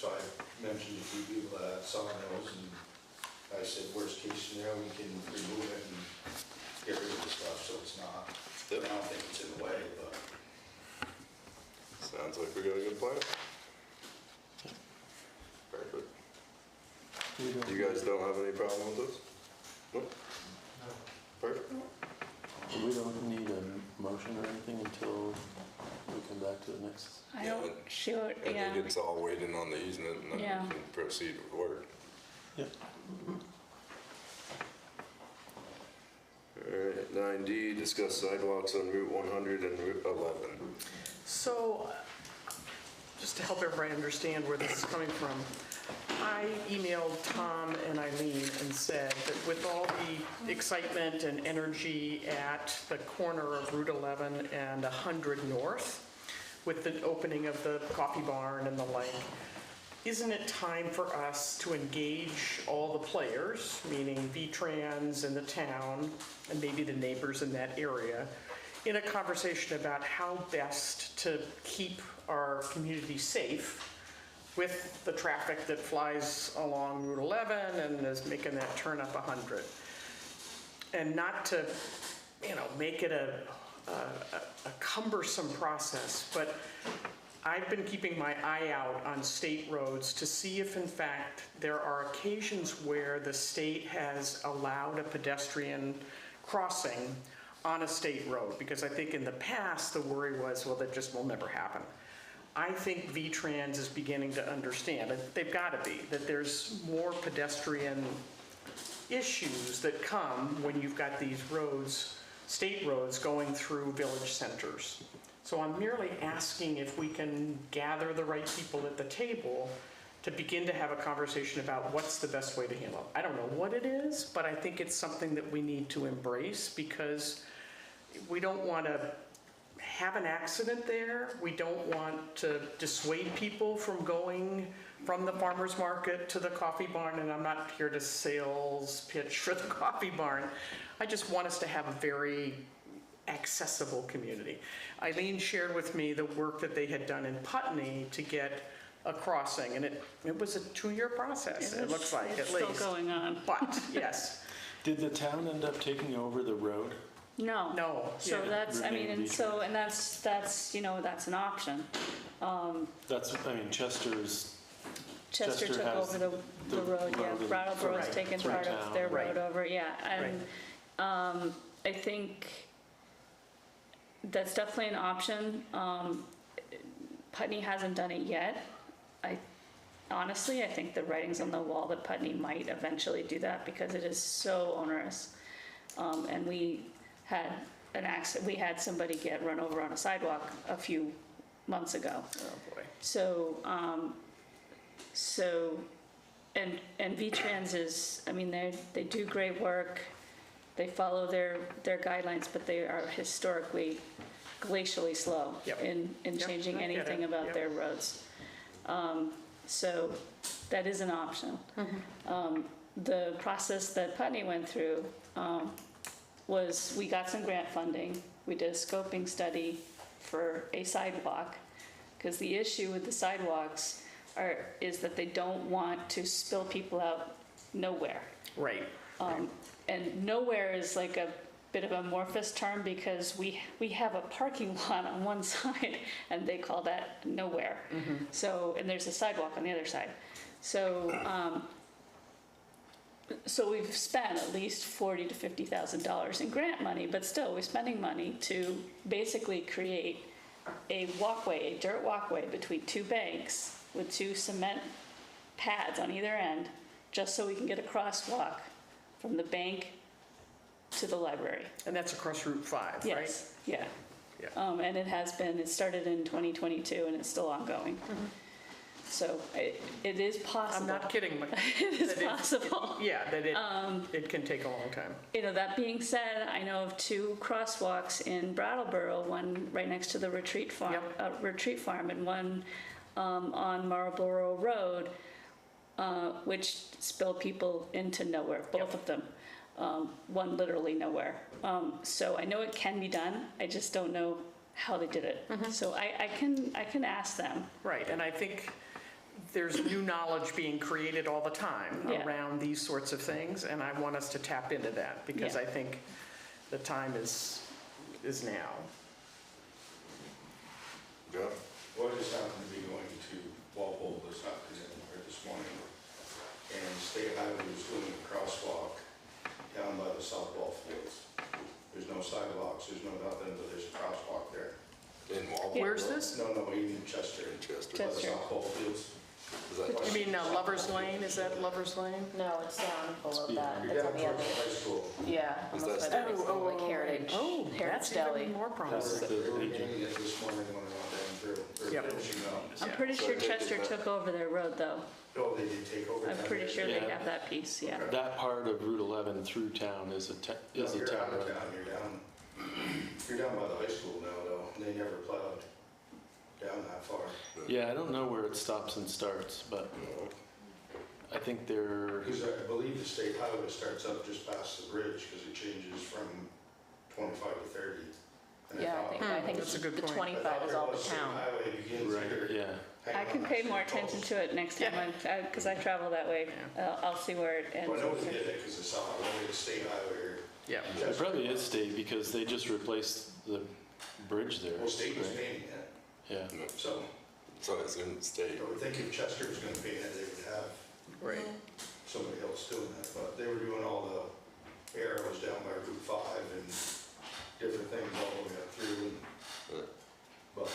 So I mentioned a few people that saw those, and I said, worst case scenario, we can remove it and get rid of the stuff, so it's not, I don't think it's in the way, but. Sounds like we got a good plan. Perfect. You guys don't have any problem with this? Nope. Perfect. We don't need a motion or anything until we come back to the next. I don't, sure, I yeah. think it's all waiting on the easement and then Yeah. we can proceed with work. Yep. All right, 9D, discuss sidewalks on Route 100 and Route 11. So, just to help everybody understand where this is coming from, I emailed Tom and Eileen and said that with all the excitement and energy at the corner of Route 11 and 100 North, with the opening of the coffee barn and the like, isn't it time for us to engage all the players, meaning V-Trans and the town, and maybe the neighbors in that area, in a conversation about how best to keep our community safe with the traffic that flies along Route 11 and is making that turn up 100? And not to, make it a cumbersome process, but I've been keeping my eye out on state roads to see if in fact there are occasions where the state has allowed a pedestrian crossing on a state road, because I think in the past the worry was, well, that just will never happen. I think V-Trans is beginning to understand, and they've got to be, that there's more pedestrian issues that come when you've got these roads, state roads, going through village centers. So I'm merely asking if we can gather the right people at the table to begin to have a conversation about what's the best way to handle it. I don't know what it is, but I think it's something that we need to embrace, because we don't want to have an accident there. We don't want to dissuade people from going from the farmer's market to the coffee barn, and I'm not here to sales pitch for the coffee barn. I just want us to have a very accessible community. Eileen shared with me the work that they had done in Putney to get a crossing, and it was a 2-year process, it looks like, It's at least. still going on. But, yes, Did the town end up taking over the road? No. no. So yeah. that's, I mean, and Remain so, and that's, that's an option. Chester's. Chester took has over the road, yeah. road and- Brattleboro's Right. taken Through part of town. their Right. road over, yeah. And I think that's definitely an option. Putney hasn't done it yet. Honestly, I think the writing's on the wall that Putney might eventually do that, because it is so onerous. And we had an accident, we had somebody get run over on a sidewalk a few months ago. Oh, boy. So, and V-Trans is, I mean, they do great work. They follow their guidelines, but they are historically glacially slow Yep. in Yep, changing I get anything it. about Yep. their roads. So that is an option. The process that Putney went through was, we got some grant funding. We did a scoping study for a sidewalk, because the issue with the sidewalks is that they don't want to spill people out nowhere. Right. And nowhere is like a bit of an amorphous term because we have a parking lot on one side and they call that nowhere. So, and there's a sidewalk on the other side. So, so we've spent at least $40,000 to $50,000 in grant money, but still we're spending money to basically create a walkway, a dirt walkway between two banks with two cement pads on either end, just so we can get a crosswalk from the bank to the library. And that's across Route 5, right? Yes, yeah. Yeah. And it started in 2022 and it's still ongoing. So it is possible. I'm not kidding. It is possible. Yeah, that it can take a long time. You know, that being said, I know of two crosswalks in Brattleboro, one right next to the retreat farm, and one on Marlborough Road, which spill people into nowhere, both of them. One literally nowhere. So I know it can be done. I just don't know how they did it. So I can ask them. Right, and I think there's new knowledge being created all the time Yeah. around these sorts of things, and I want us to tap into that because Yeah. I think the time is now. Yeah. Well, I just happened to be going to Walpole this afternoon, or this morning, and State Highway was doing a crosswalk down by the softball fields. There's no sidewalks, there's no nothing, but there's a crosswalk there. In Walpole? Where's this? No, in Chester. In Chester. By the Chester. softball fields. Is that You mean Lover's Lane? Is that Lover's Lane? No, it's down below that. You're It's down on the towards other, the high school. yeah, Is almost that by the high school, like Heritage, Oh, Heritage that's Deli. even more That's promising. They the were agent. doing it this morning when I went down through. They're Yep. finishing up. I'm Yeah. pretty So sure they did Chester that. took over their road, though. Oh, they did take over. I'm down pretty there. sure they Yeah. have that piece, yeah. That part of Route 11 through town is a No, town you're out of road. town, you're down by the high school now though, and they never plowed down that far. Yeah, I don't know where it stops and starts, but I think they're, Because I believe the state highway starts up just past the bridge, because it changes from 25 to 30. And Yeah, I think That's a it's- good the point. 25 is all the State town. highway begins right, here. yeah. I can pay more attention to it next time, because I travel that way. I'll see where it ends. Well, I know they did it because it's on the state highway or. Yeah. It probably is state because they just replaced the bridge there. Well, state was right? painting it, Yeah. so So it's in the state. I would think if Chester was gonna paint it, they would have Right. somebody else doing that, but they were doing all the arrows down by Route 5 and different things all the way up through. But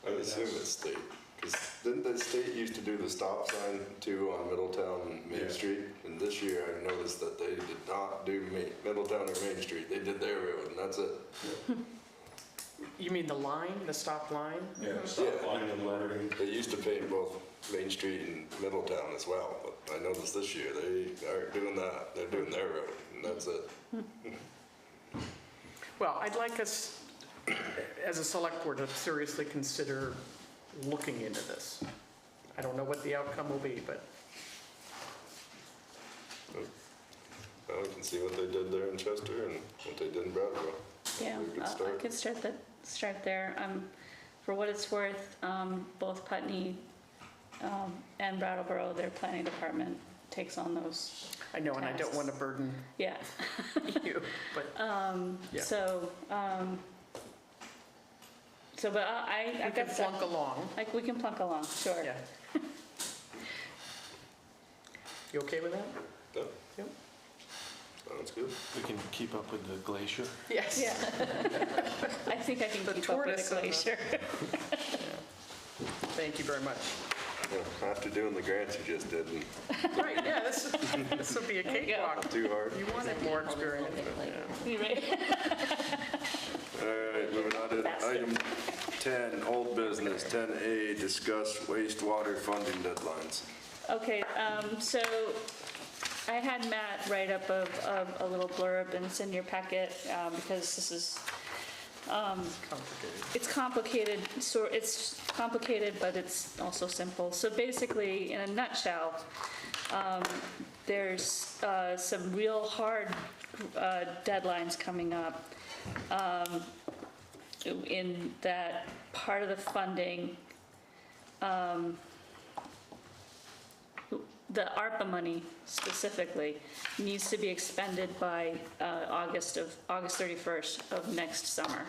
I would assume it's state, because didn't the state used to do the stop sign too on Middletown and Main Yeah. Street? And this year I noticed that they did not do Middletown or Main Street, they did their road and that's it. You mean the line, the stop line? Yeah, stop Yeah. line and lettering. They used to paint both Main Street and Middletown as well, but I noticed this year they aren't doing that, they're doing their road and that's it. Well, I'd like us, as a select board, to seriously consider looking into this. I don't know what the outcome will be, but Well, we can see what they did there in Chester and what they did in Brattleboro. Yeah, We could I start. could start there. For what it's worth, both Putney and Brattleboro, their planning department takes on those. I know, and I don't want to burden Yeah, you, but Yeah. so, but I we got can stuff. flunk along. Like, we can plunk along, sure. Yeah. You okay with that? Yeah. Yep. Sounds good. We can keep up with the glacier. Yes. Yeah. I think I can The keep up with tortoise the and the- glacier. Thank you very much. Yeah, after doing the grants you just did, and Right, yeah, this will be a There you go. cakewalk. too hard. You wanted more experience, but yeah. You ready? All right, moving on to item 10, old business, 10A, discuss wastewater funding deadlines. Okay, so I had Matt write up a little blurb and send your packet, because this is, Complicated. it's complicated, so it's complicated, but it's also simple. So basically, in a nutshell, there's some real hard deadlines coming up, in that part of the funding the ARPA money specifically needs to be expended by August 31st of next summer.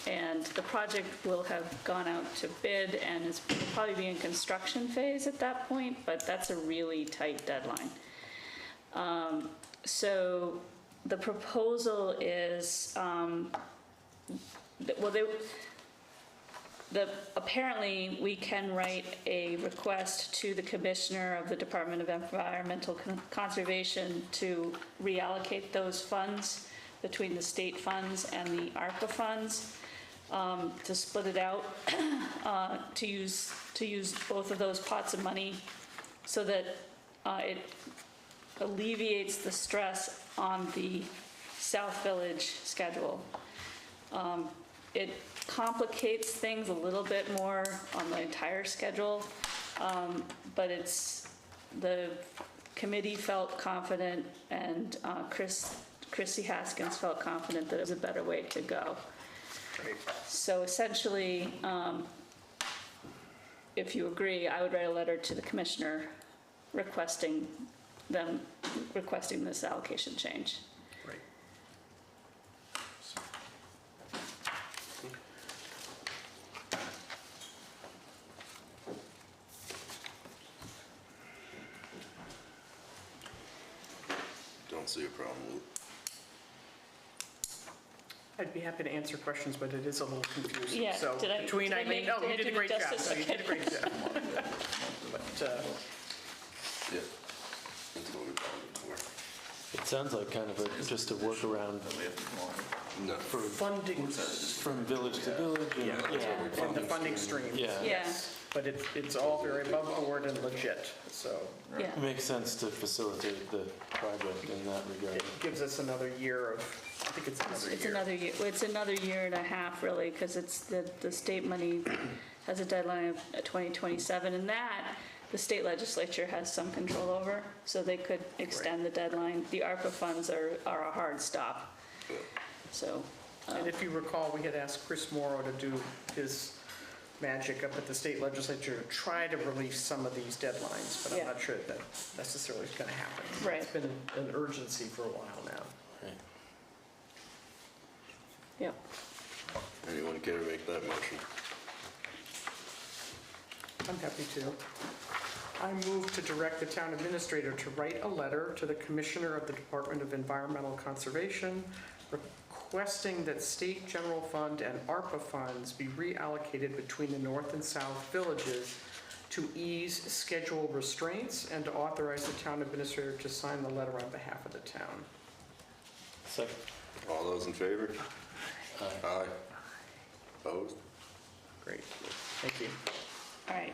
And the project will have gone out to bid and is probably be in construction phase at that point, but that's a really tight deadline. So the proposal is, apparently we can write a request to the Commissioner of the Department of Environmental Conservation to reallocate those funds between the state funds and the ARPA funds, to split it out, to use both of those pots of money so that it alleviates the stress on the South Village schedule. It complicates things a little bit more on the entire schedule, but the committee felt confident, and Chrissy Haskins felt confident that it was a better way to go. So essentially, if you agree, I would write a letter to the commissioner requesting this allocation change. Right. Don't see a problem with it. I'd be happy to answer questions, but it is a little confusing. Yeah, So did I- between did I Eileen, make- oh, did I you did do a the great job. justice? No, you did a great job. But, Yeah. That's what we found it for. It sounds like kind of just a workaround No. for, funding, from village to village. And, yeah, and the funding stream. Yeah. Yes, but it's all very above board and legit, so Yeah, It makes sense to facilitate the project in that regard. it gives us another year of, I think it's another year. it's another year, it's another year and a half really, because it's the state money has a deadline of 2027, and that the state legislature has some control over, so they could extend the deadline. The ARPA funds are a hard stop. So, And if you recall, we had asked Chris Morrow to do his magic up at the state legislature to try to release some of these deadlines, but I'm Yeah. not sure that necessarily is going to happen. Right. It's been an urgency for a while now. Right. yep. Anyone care to make that motion? I'm happy to. I move to direct the town administrator to write a letter to the Commissioner of the Department of Environmental Conservation requesting that state general fund and ARPA funds be reallocated between the north and south villages to ease schedule restraints and to authorize the town administrator to sign the letter on behalf of the town. Second. All those in favor? Aye. Aye. Opposed? Great, thank you. All right,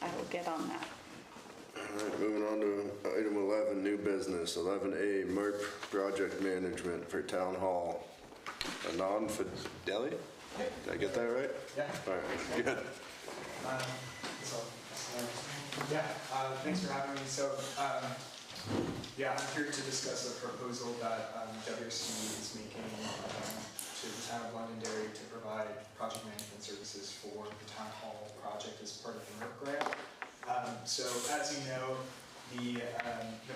I will get on that. All right, moving on to item 11, new business. 11A, MERP project management for town hall. Anand Fideli? Did I get that right? Yeah. All right, good. Thanks for having me. So, I'm here to discuss a proposal that WRC is making to the town of Londonderry to provide project management services for the town hall project as part of the MERP grant. So, as you know, the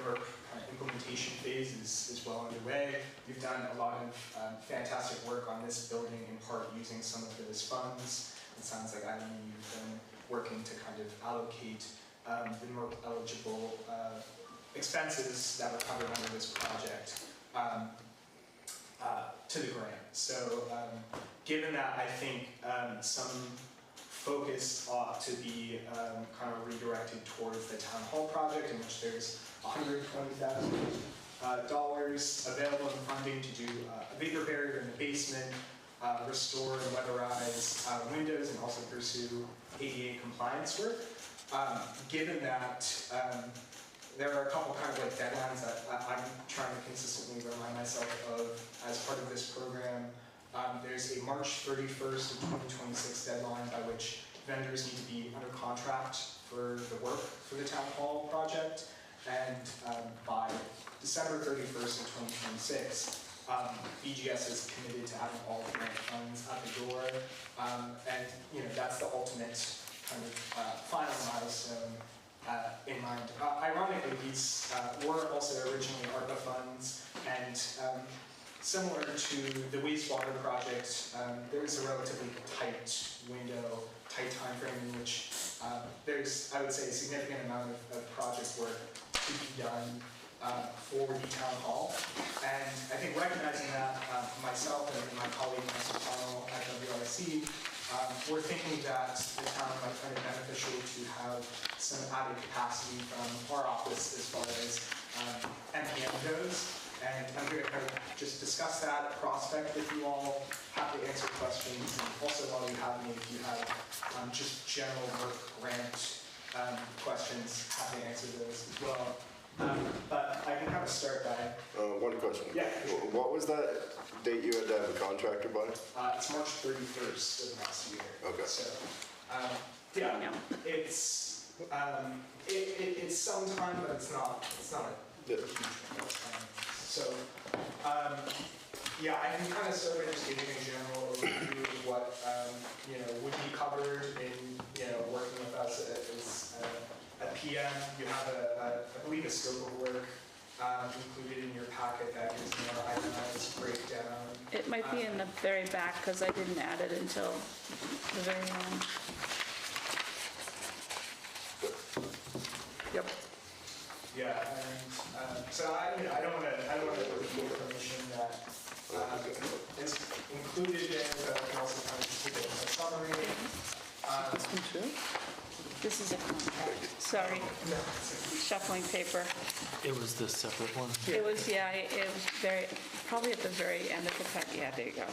MERP implementation phase is well underway. We've done a lot of fantastic work on this building, in part using some of those funds. It sounds like Eileen, you've been working to kind of allocate the MERP eligible expenses that were covered under this project to the grant. So given that, I think some focus ought to be kind of redirected towards the town hall project, in which there's $120,000 available in funding to do a vapor barrier in the basement, restore and weatherize windows, and also pursue ADA compliance work. Given that there are a couple kind of like deadlines that I'm trying to consistently remind myself of as part of this program. There's a March 31st of 2026 deadline by which vendors need to be under contract for the work for the town hall project, and by December 31st of 2026, BGS is committed to having all the grant funds out the door, and that's the ultimate kind of final milestone in my mind. Ironically, these were also originally ARPA funds, and similar to the wastewater project, there is a relatively tight window, tight time frame in which there's, I would say, a significant amount of project work to be done for the town hall. And I think recognizing that, myself and my colleague, Mr. Connell at WRC, we're thinking that the town might find it beneficial to have some added capacity from our office as far as MPM goes. And I'm going to kind of just discuss that prospect with you all, happy to answer questions, and also while you have me, if you have just general work grant questions, happy to answer those as well. But I can kind of start by... One question. Yeah. What was that date you had to have a contractor by? It's March 31st of next year. Okay. So, yeah, it's it's sometime, but it's not a huge amount of time. So, yeah, I can kind of start by just giving a general overview of what would be covered in working with us as a PM. You have I believe a scope of work included in your packet that gives more itemized breakdown. It might be in the very back because I didn't add it until the very end. Yep. Yeah, and so I don't want to repeat information that is included in, but I can also kind of just give it a summary. This one too? This is a contract. Sorry, shuffling paper. It was the separate one? It was, yeah, it was very, probably at the very end of the pack. Yeah, there you go.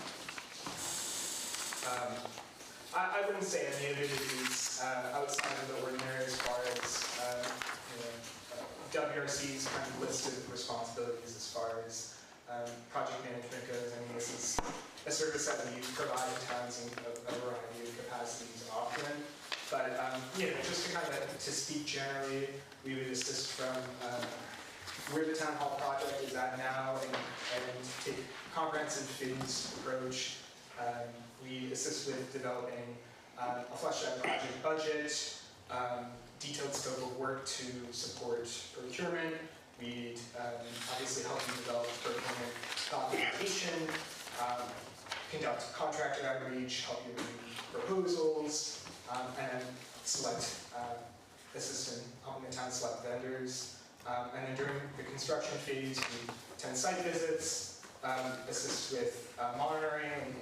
I wouldn't say any of it is outside of the ordinary as far as WRC's kind of list of responsibilities as far as project management goes. I mean, this is a service that we provide to towns in a variety of capacities often. But just to kind of to speak generally, we would assist from where the town hall project is at now and take comprehensive phased approach. We assist with developing a fleshed out project budget, detailed scope of work to support procurement. We'd obviously help you develop procurement documentation, conduct contractor outreach, help you review proposals, and then select assist in helping the town select vendors. And then during the construction phase, we attend site visits, assist with monitoring, and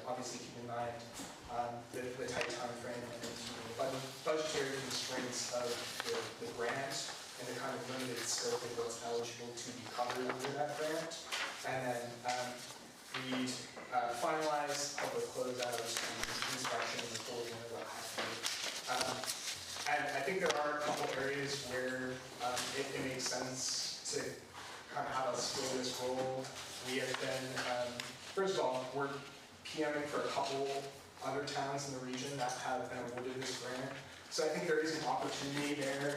obviously keep in mind the tight time frame and the budgetary constraints of the grant and the kind of limited scope of what's eligible to be covered under that grant. And then we finalize, help with closeout, inspection, reporting, and what have you. And I think there are a couple areas where it makes sense to kind of have us fill this role. We have been, first of all, we're PMing for a couple other towns in the region that have been awarded this grant. So I think there is an opportunity there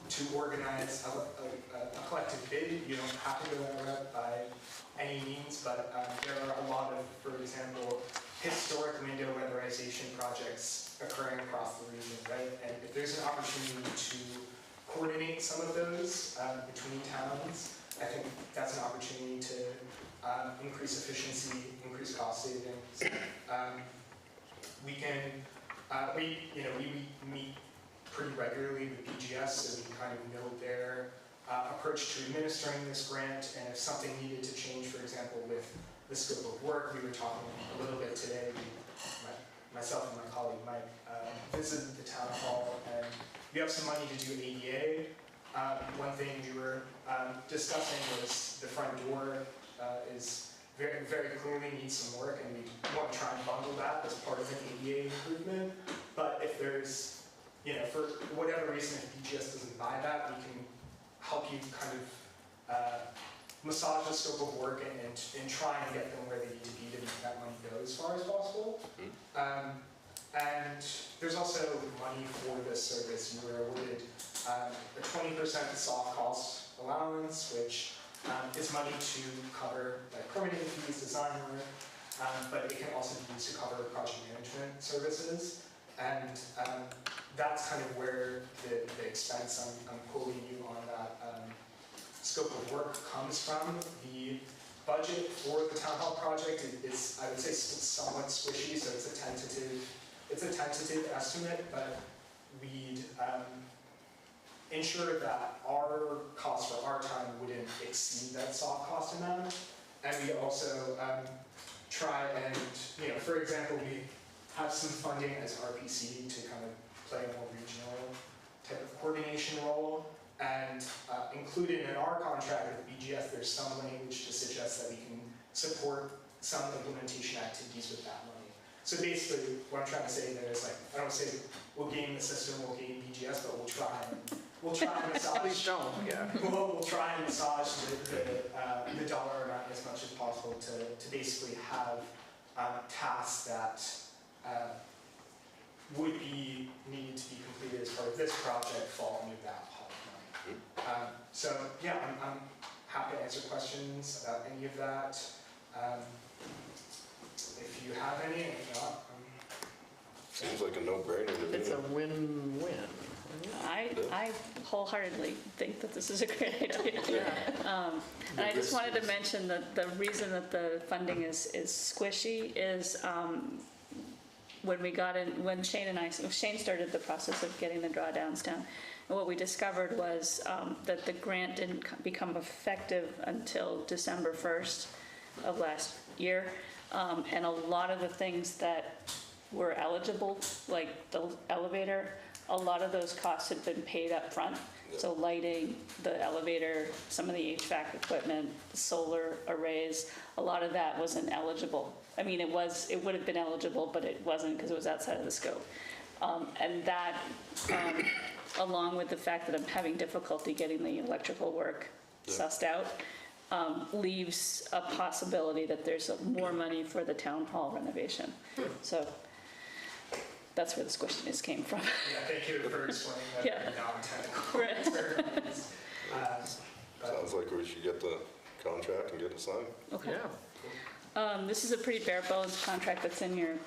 to organize a collective bid. You don't have to go that route by any means, but there are a lot of, for example, historic window weatherization projects occurring across the region, right? And if there's an opportunity to coordinate some of those between towns, I think that's an opportunity to increase efficiency, increase cost savings. We meet pretty regularly with BGS, so we kind of know their approach to administering this grant, and if something needed to change, for example, with the scope of work, we were talking a little bit today, myself and my colleague Mike visited the town hall, and we have some money to do ADA. One thing we were discussing was the front door is very, very clearly needs some work, and we want to try and bundle that as part of an ADA improvement. But if there's, for whatever reason, if BGS doesn't buy that, we can help you kind of massage the scope of work and try and get them where they need to be to make that money go as far as possible. And there's also money for this service. You were awarded a 20% soft cost allowance, which is money to cover permitting fees, design work, but it can also be used to cover project management services. And that's kind of where the expense I'm quoting you on that scope of work comes from. The budget for the town hall project is, I would say, somewhat squishy, so it's a tentative estimate, but we'd ensure that our cost for our time wouldn't exceed that soft cost amount. And we also try and, for example, we have some funding as RPC to kind of play a more regional type of coordination role. And included in our contract with BGS, there's some language to suggest that we can support some implementation activities with that money. So basically, what I'm trying to say there is, like, I don't say we'll game the system, we'll game BGS, but we'll try and massage. Please don't, yeah. We'll try and massage the dollar amount as much as possible to basically have tasks that would be needed to be completed as part of this project fall under that pot of money. So yeah, I'm happy to answer questions about any of that. If you have any, if not, Seems like a no-brainer to me. It's a win-win. I wholeheartedly think that this is a great idea. And I just wanted to mention that the reason that the funding is squishy is when Shane started the process of getting the drawdowns down, and what we discovered was that the grant didn't become effective until December 1st of last year. And a lot of the things that were eligible, like the elevator, a lot of those costs had been paid up front. So lighting, the elevator, some of the HVAC equipment, the solar arrays, a lot of that wasn't eligible. I mean, it would have been eligible, but it wasn't because it was outside of the scope. And that, along with the fact that I'm having difficulty getting the electrical work sussed out, leaves a possibility that there's more money for the town hall renovation. So that's where the squishiness came from. yeah, thank you for explaining that Yeah. non-technical Right. terms. Sounds like we should get the contract and get it signed. Okay. Yeah. This is a pretty bare bones contract that's in your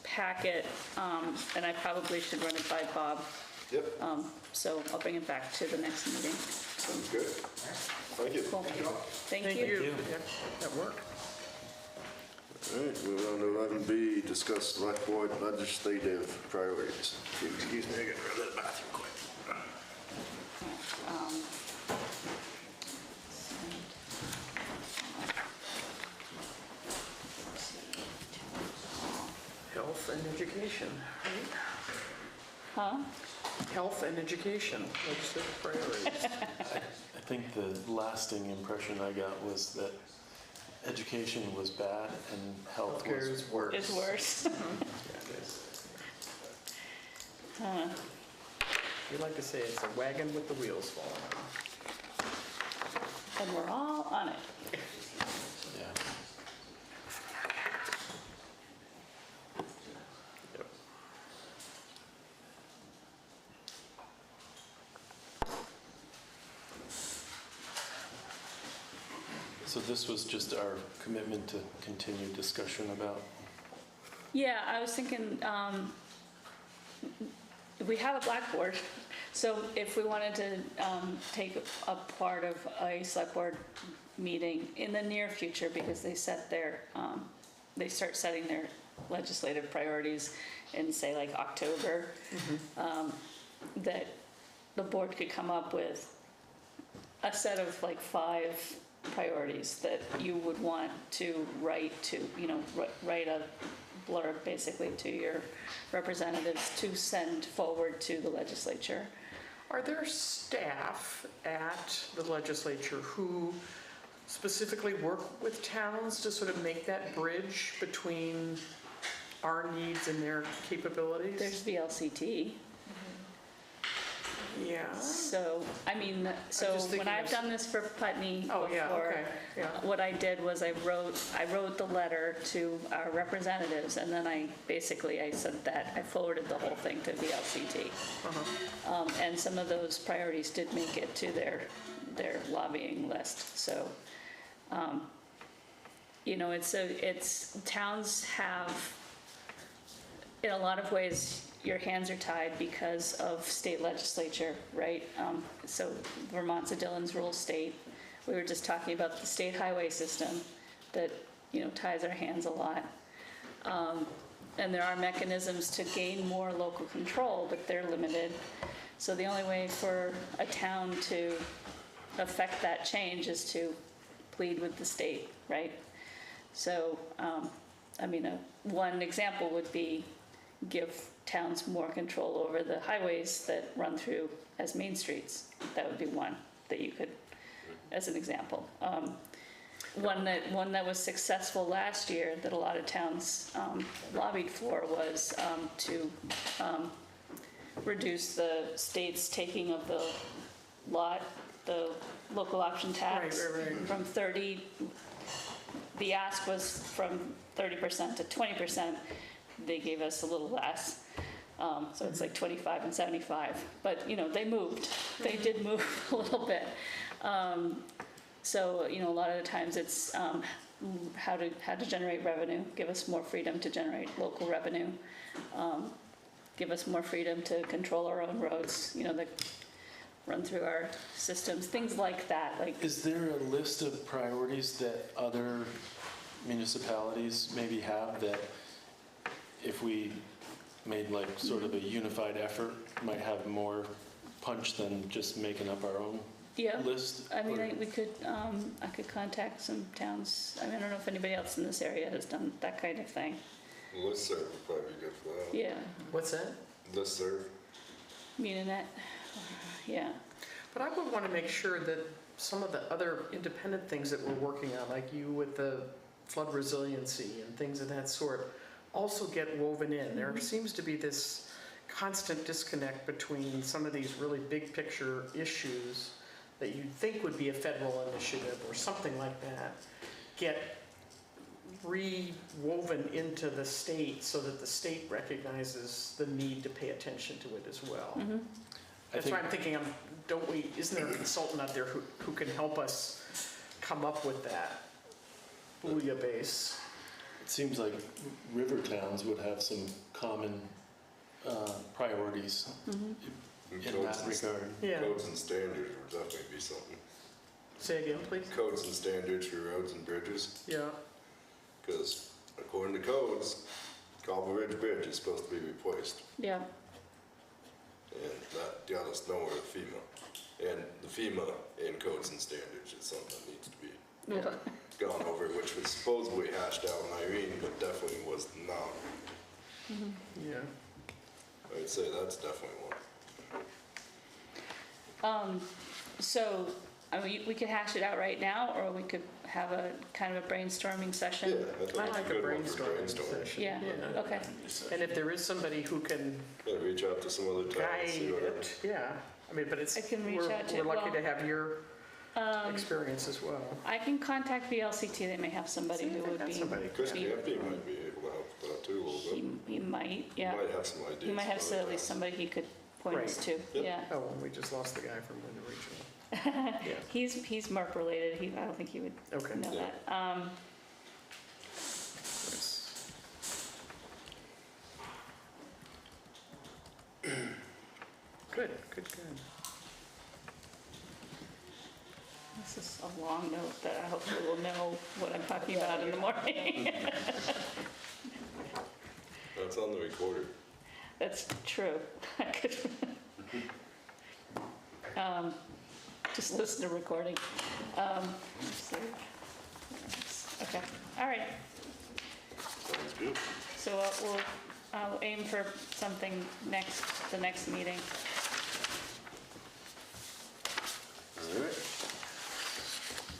packet, and I probably should run it by Bob. Yep, So I'll bring it back to the next meeting. sounds good. Thank you. Cool. Thank Thank you. you. Yeah, that worked. All right, moving on to 11B, discuss select board legislative priorities. Excuse me, I gotta go to the bathroom quick. Health and education, right? Huh? Health and education, legislative priorities. I think the lasting impression I got was that education was bad and health Healthcare was is worse. It's worse. Huh. We like to say it's a wagon with the wheels falling off. And we're all on it. Yeah. Yep. So this was just our commitment to continue discussion about. Yeah, I was thinking, we have a blackboard, so if we wanted to take a part of a select board meeting in the near future, because they they start setting their legislative priorities in, say, like October, that the board could come up with a set of like 5 priorities that you would want to write a blurb basically to your representatives to send forward to the legislature. Are there staff at the legislature who specifically work with towns to sort of make that bridge between our needs and their capabilities? There's VLCT. Yeah. So, I mean, so just thinking when I've of- done this for Putney Oh, yeah, before, okay, yeah. what I did was I wrote the letter to our representatives, and then I said that I forwarded the whole thing to VLCT. And some of those priorities did make it to their lobbying list. So, it's towns have, in a lot of ways, your hands are tied because of state legislature, right? So Vermont's a Dillon's Rule state. We were just talking about the state highway system that, ties our hands a lot. And there are mechanisms to gain more local control, but they're limited. So the only way for a town to affect that change is to plead with the state, right? So, one example would be give towns more control over the highways that run through as main streets. That would be one that you could, as an example. One that was successful last year that a lot of towns lobbied for was to reduce the state's taking of the local option tax Right. from 30. The ask was from 30% to 20%. They gave us a little less. So it's like 25 and 75. But, they moved. They did move a little bit. So, a lot of the times it's how to generate revenue, give us more freedom to generate local revenue, give us more freedom to control our own roads, that run through our systems, things like that. Is there a list of priorities that other municipalities maybe have that if we made sort of a unified effort might have more punch than just making up our own list? We could, I could contact some towns. I don't know if anybody else in this area has done that kind of thing. Listserv would probably be good for that. Yeah, What's that? Listserv. Muninet, yeah. But I would want to make sure that some of the other independent things that we're working on, like you with the flood resiliency and things of that sort, also get woven in. There seems to be this constant disconnect between some of these really big picture issues that you'd think would be a federal initiative or something like that, get rewoven into the state so that the state recognizes the need to pay attention to it as well. Mm-hmm. That's why I'm thinking, isn't there a consultant out there who can help us come up with that bouillabaisse? It seems like river towns would have some common priorities in that regard. Yeah. Codes and standards would definitely be something. Say again, please? Codes and standards for roads and bridges, Yeah. because according to codes, Cobble Ridge Bridge is supposed to be replaced. Yeah, And that got us nowhere with FEMA. And the FEMA in codes and standards is something that needs to be gone over, which was supposedly hashed out in Irene, but definitely was not. Yeah. I'd say that's definitely one. so, we could hash it out right now, or we could have a kind of a brainstorming Yeah, session. I think I it's like a a good one for brainstorming brainstorming. session. Yeah, okay. And if there is somebody who can Yeah, reach out to some other towns, guide see what it, yeah. But it's, I can reach out to- we're lucky well, to have your experience as well. I can contact VLCT, they may have somebody who would be. Somebody. Chris be- Campy might be able to help with that too a little bit. He might, yeah. He might have some ideas. He might have for other at least towns. somebody he could point us to, Yep. yeah. Oh, and we just lost the guy from Wyndham Regional. Yeah. He's MERP related, I don't think he would Okay. know Yeah. that. Good. This is a long note that I hopefully will know what I'm talking about in the morning. That's on the recorder. That's true. I could just listen to recording. Let's see. Okay, all right. Sounds good. So I'll aim for something the next meeting. All right.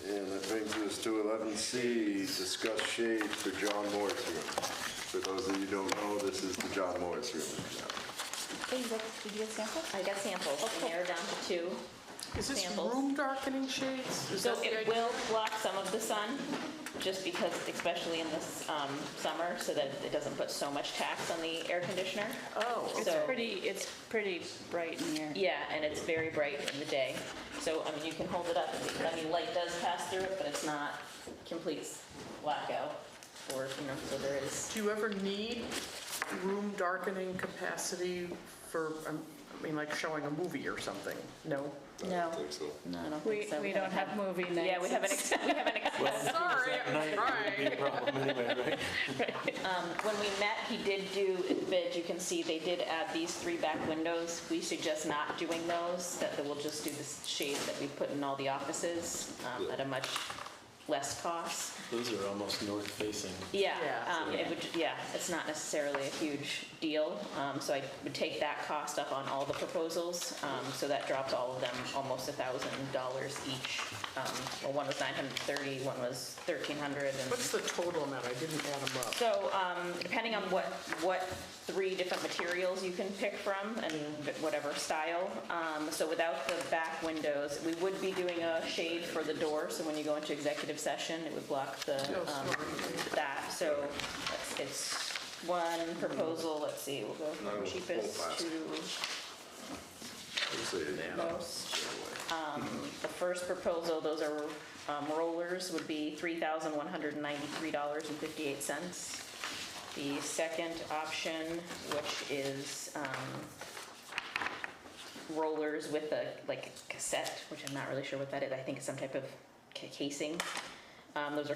And that brings us to 11C, discuss shade for John Morris room. For those of you who don't know, this is the John Morris room. Hey, did you get samples? I got samples, and they're down to 2. Is this Samples. room darkening shades? Is So that the it idea? will block some of the sun, just because, especially in this summer, so that it doesn't put so much tax on the air conditioner. Oh, It's So- pretty bright in here. Yeah, and it's very bright in the day. So, you can hold it up. Light does pass through it, but it's not complete blackout. Or, so there is. do you ever need room darkening capacity for, I mean, like showing a movie or something? No? I No. don't think so. No, I don't We think so. we don't have movie nights. Yeah, we haven't, we haven't Sorry, I'm Be a trying. problem anyway, right? When we met, he did do, in the bid, you can see, they did add these 3 back windows. We suggest not doing those, that we'll just do the shade that we put in all the offices at a much less cost. Those are almost north facing. Yeah, Yeah. it would, yeah, it's not necessarily a huge deal. So I would take that cost up on all the proposals. So that drops all of them almost $1,000 each. Well, one was $930, one was $1,300, and What's the total amount? I didn't add them up. so, depending on what 3 different materials you can pick from and whatever style. So without the back windows, we would be doing a shade for the door, so when you go into executive session, it would block the, that. So it's one proposal, let's see, we'll go from cheapest to most. The first proposal, those are rollers, would be $3,193.58. The second option, which is rollers with a like cassette, which I'm not really sure what that is. I think it's some type of casing. Those are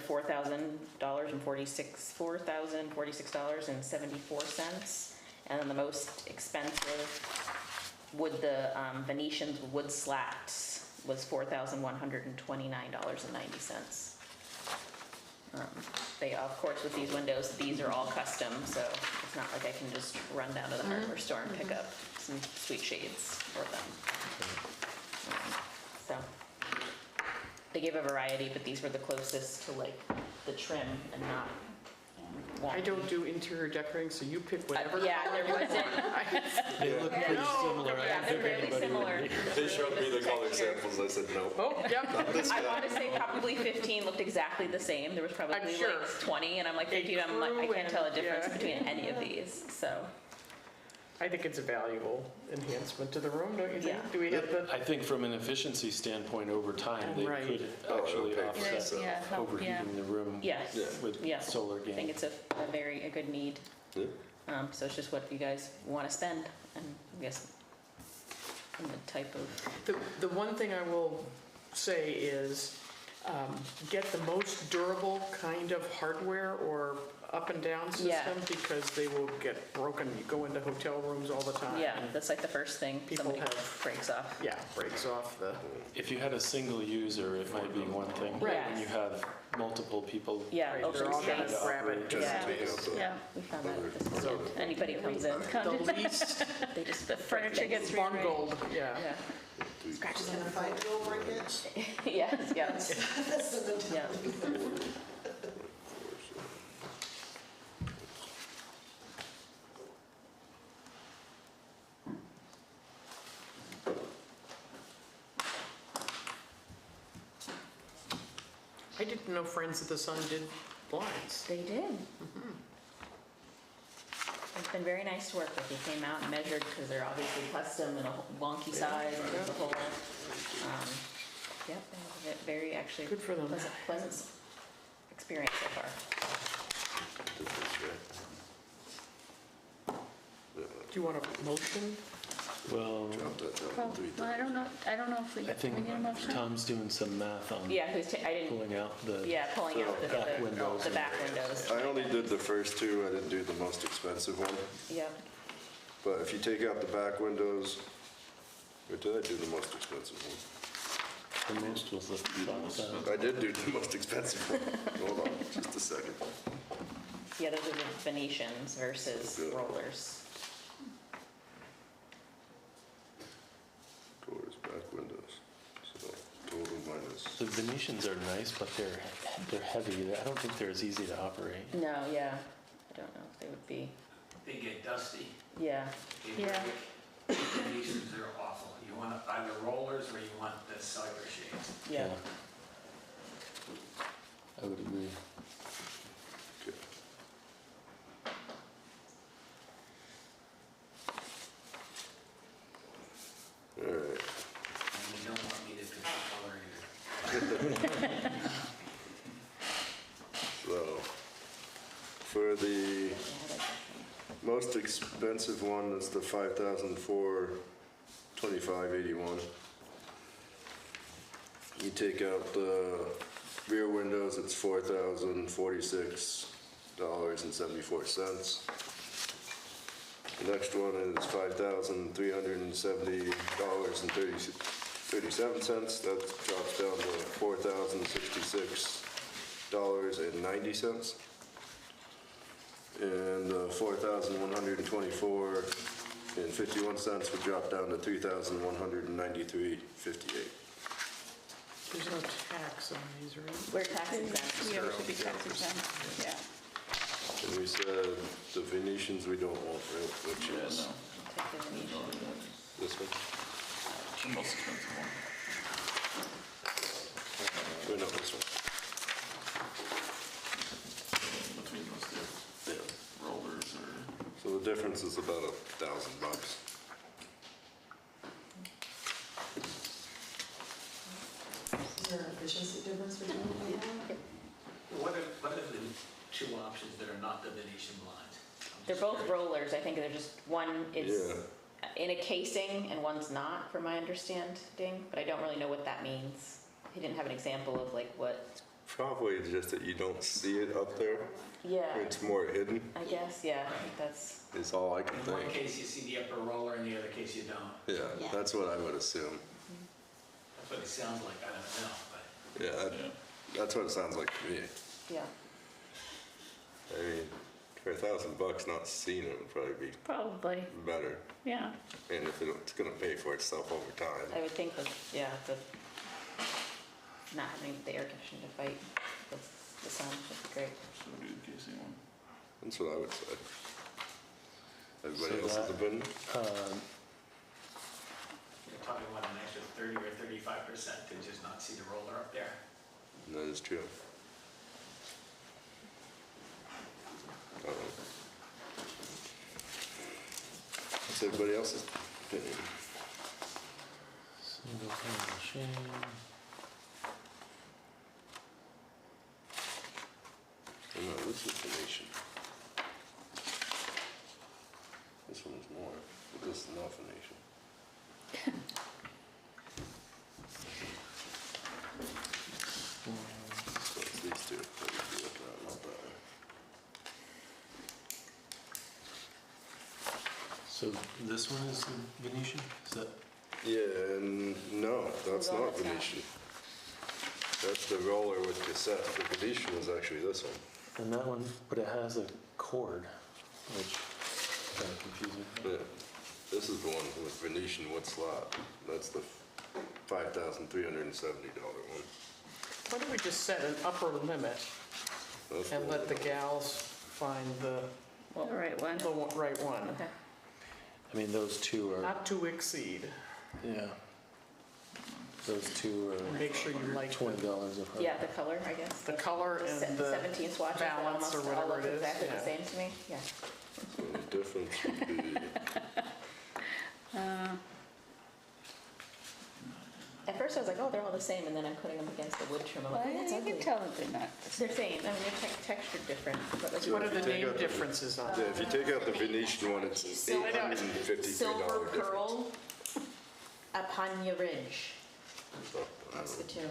$4,046.74. And then the most expensive would the Venetian's wood slats was $4,129.90. They, of course, with these windows, these are all custom, so it's not like I can just run down to the hardware store and pick up some sweet shades for them. So they gave a variety, but these were the closest to like the trim and not wonky. I don't do interior decorating, so you pick whatever. Yeah, there wasn't, They look pretty similar. I yeah, don't they're think really anybody similar. would be. They showed me the color samples, I said, nope. Oh, yep. I want to say probably 15 looked exactly the same. There was probably I'm sure. like 20, and I'm like 15. I'm like, I crew can't tell a and- difference yeah. between any of these. So I think it's a valuable enhancement to the room, don't you think? Yeah. Do we have the, I think from an efficiency standpoint, over time, they Right. could Oh, actually okay. offset Yeah, help, yeah. overheating the room yes, with yeah. solar I think gain. it's a good need. Yeah. So it's just what you guys want to spend, and I guess and the type of the one thing I will say is, get the most durable kind of hardware or up and down Yeah. system, because they will get broken. You go into hotel rooms all the time. yeah. That's like the first thing People somebody have- breaks off. Yeah, breaks off the, If you had a single user, it might be one thing. Right. When you have multiple people, Yeah, Right, open they're all gonna space. grab it. Just Yeah. take out the. Yeah, We found that at this point. Anybody who comes in, the least they just the furniture gets rearranged. bungled, yeah. Yeah. Scratches Can I find it over again? Yes, yes. Yeah. I didn't know Friends of the Sun did blinds. They did. It's been very nice to work with. He came out and measured, because they're obviously custom and a wonky size, and there's a whole, yep, they have a very, actually, Good for them. pleasant experience so far. Do you want a motion? well, Well, I don't know if we I can think we get a motion. Tom's doing some math on Yeah, I didn't, pulling out the, pulling out the Back windows. the back windows. I only did the first 2, I didn't do the most expensive one. Yep. But if you take out the back windows, or did I do the most expensive one? the most was the front. I did do the most expensive one. Hold on, just a second. Yeah, those are the Venetians versus Good. rollers. Doors, back windows. So total minus. The Venetians are nice, but they're heavy. I don't think they're as easy to operate. No, yeah, I don't know if they would be, They get dusty. yeah. They Yeah. break. Venetians are awful. You want either rollers or you want the cellular shades. Yeah. I would agree. Okay. All right. And you don't want me to pick the color either. So, for the most most expensive one is the 5,425.81. You take out the rear windows, it's $4,046.74. The next one is $5,370.37. That drops down to $4,066.90. And 4,124.51 would drop down to 3,193.58. There's no tax on these, right? We're tax exempt. Yeah, we should be tax exempt, yeah. And we said the Venetians we don't want, right? Which Yeah, is no. Take the Venetian. this one? The most expensive one. Or no, this one. Between those two. Yeah. Rollers or... So the difference is about $1,000. Is there an efficiency difference between them? What are the two options that are not the Venetian blinds? I'm They're just both curious. rollers. I think they're just, one is Yeah. in a casing and one's not, from my understanding, but I don't really know what that means. He didn't have an example of like what, Probably just that you don't see it up there. yeah, It's more hidden, I guess, yeah, I think that's, is all I can In one think. case you see the upper roller, in the other case you don't. Yeah, Yeah. that's what I would assume. That's what it sounds like, I don't know, but. Yeah, that's what it sounds like to me. yeah. I mean, for $1,000, not seeing it would probably be Probably, better. yeah. And if it's gonna pay for itself over time. I would think that, yeah, the, not having the air conditioning to fight the sun would be great. So do the casing one. That's what I would say. Everybody So else has a that- opinion? You're talking about an extra 30 or 35% to just not see the roller up there. That is true. What's everybody else's opinion? Single pane machine. Oh, no, this is Venetian. This one is more, but this is not Venetian. So it's these two that we'd be looking at, not that one. So this one is the Venetian? Is that? Yeah, and no, that's No, not it's not. Venetian. That's the roller with cassette. The Venetian is actually this one. And that one, but it has a cord, which is kind of confusing. Yeah. This is the one with Venetian wood slot. That's the $5,370 one. Why don't we just set an upper limit That's and the let the one. gals find the The right one. right one? Okay. I mean, those two are, Not to exceed. yeah. Those two are Make sure you like $20 a pop. Yeah, the color, I guess. the color Se- and the 17 swatches that balance or almost all whatever look it is. exactly the Yeah. same to me, yeah. So the difference would be, At first I was like, oh, they're all the same, and then I'm putting them against the wood trim, I'm like, Well, oh, that's you ugly. can tell that they're not the same. They're same, I mean, they're textured different, but that's What are If you the take name out the- differences on yeah, it? if you take out the Venetian one, it's Silver- $853 Silver difference. Pearl, Apanya Ridge, So, I that's the don't two.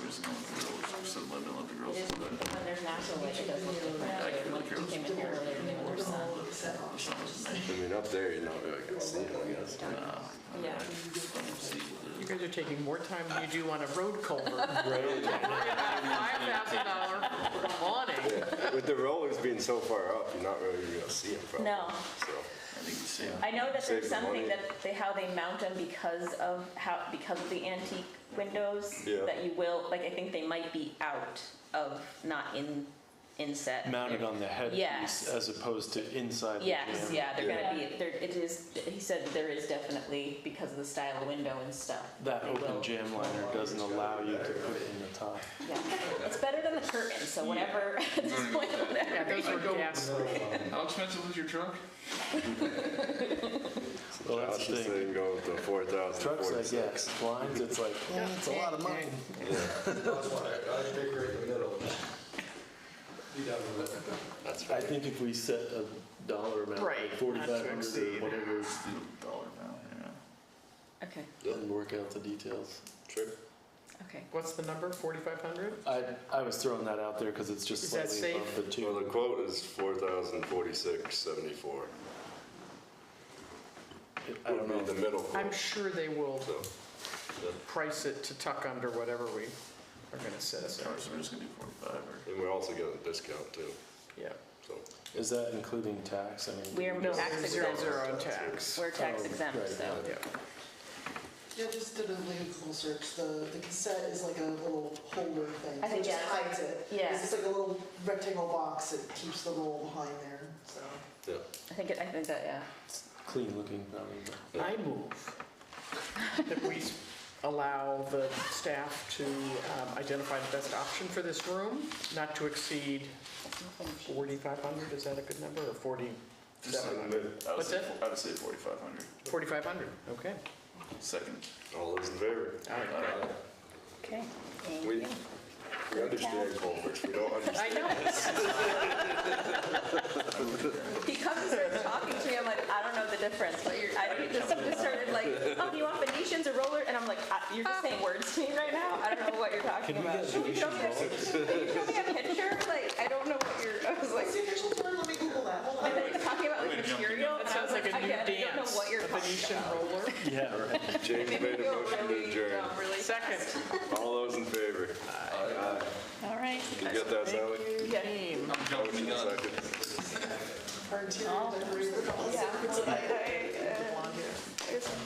Where's the one with the girls? So let me let the It girls is, do that. when there's natural light, it does look different. When you came in here earlier, they were sun. I mean, up there, you're not really gonna see it, I guess. Yeah. You guys are taking more time than you do on a road culvert. Worry about a $5,000 awning. Yeah, with the rollers being so far up, you're not really gonna see them probably. No. So, I think the same. I know that Save there's the something money. that they, how they mount them because of the antique windows. Yeah. That you will, like, I think they might be out of, not inset. Mounted on the headpiece Yes. as opposed to inside the Yes, jam. yeah, they're Yeah. gonna be, there, it is, he said there is definitely, because of the style of window and stuff. That they open will- jam liner doesn't allow you to put it in the top. Yeah, it's better than the curtain, so whatever, at this point, whatever. Yeah, those are gas. How expensive was your truck? Well, that's Josh the is thing. saying go with the Trucks like 4,046. blinds, it's like, it's a lot of money. That's why I pick right in the middle. Be done with it. That's I think if we set a dollar amount, Right, like not to 4,500 or exceed. whatever, Dollar amount, yeah. Okay, and work out the details. Sure. okay. What's the number, 4,500? I was throwing that out there because it's just Is that slightly above safe? the Well, the two. quote is 4,046.74. I don't Would be the know. middle I'm quote, sure they will so. price it to tuck under whatever we are gonna set aside. So we're just gonna do 45 or? And we also get a discount too, Yeah. so. Is that including tax? I mean, We're No, tax zero, exempt. zero on tax. We're tax Oh, exempt, right, so. Yeah. Yeah, just did a Google search. The cassette is like a little holder thing. I think, so it just yeah. hides it. Yeah. It's just like a little rectangle box that keeps the roll behind there, so. Yeah. I think that, yeah. clean looking probably. But I move that we allow the staff to identify the best option for this room, not to exceed 4,500, is that a good number, or 4,700? What's that? I would say 4,500. 4,500, okay. Second. All those in favor? All right. Okay, thank We, you. we understand Culvers, we don't I understand. know. He comes and starts talking to me, I'm like, I don't know the difference, but he just started like, oh, do you want Venetians or roller? And I'm like, you're just saying words to me right now? I don't know what you're talking Can we about. get Can you show me a picture? Like, I don't know what you're, I was like, What's the official term? Let me Google that. Hold and on. then he's talking about like material, That and I sounds was like a new again, I don't know dance, what you're a talking Venetian about. roller. yeah, right. James It made made me a feel motion to really, adjourn. really. Second. All those in favor? All right. You get that, Sally? Yeah. Team. Motion second. Our interior decorator. Yeah.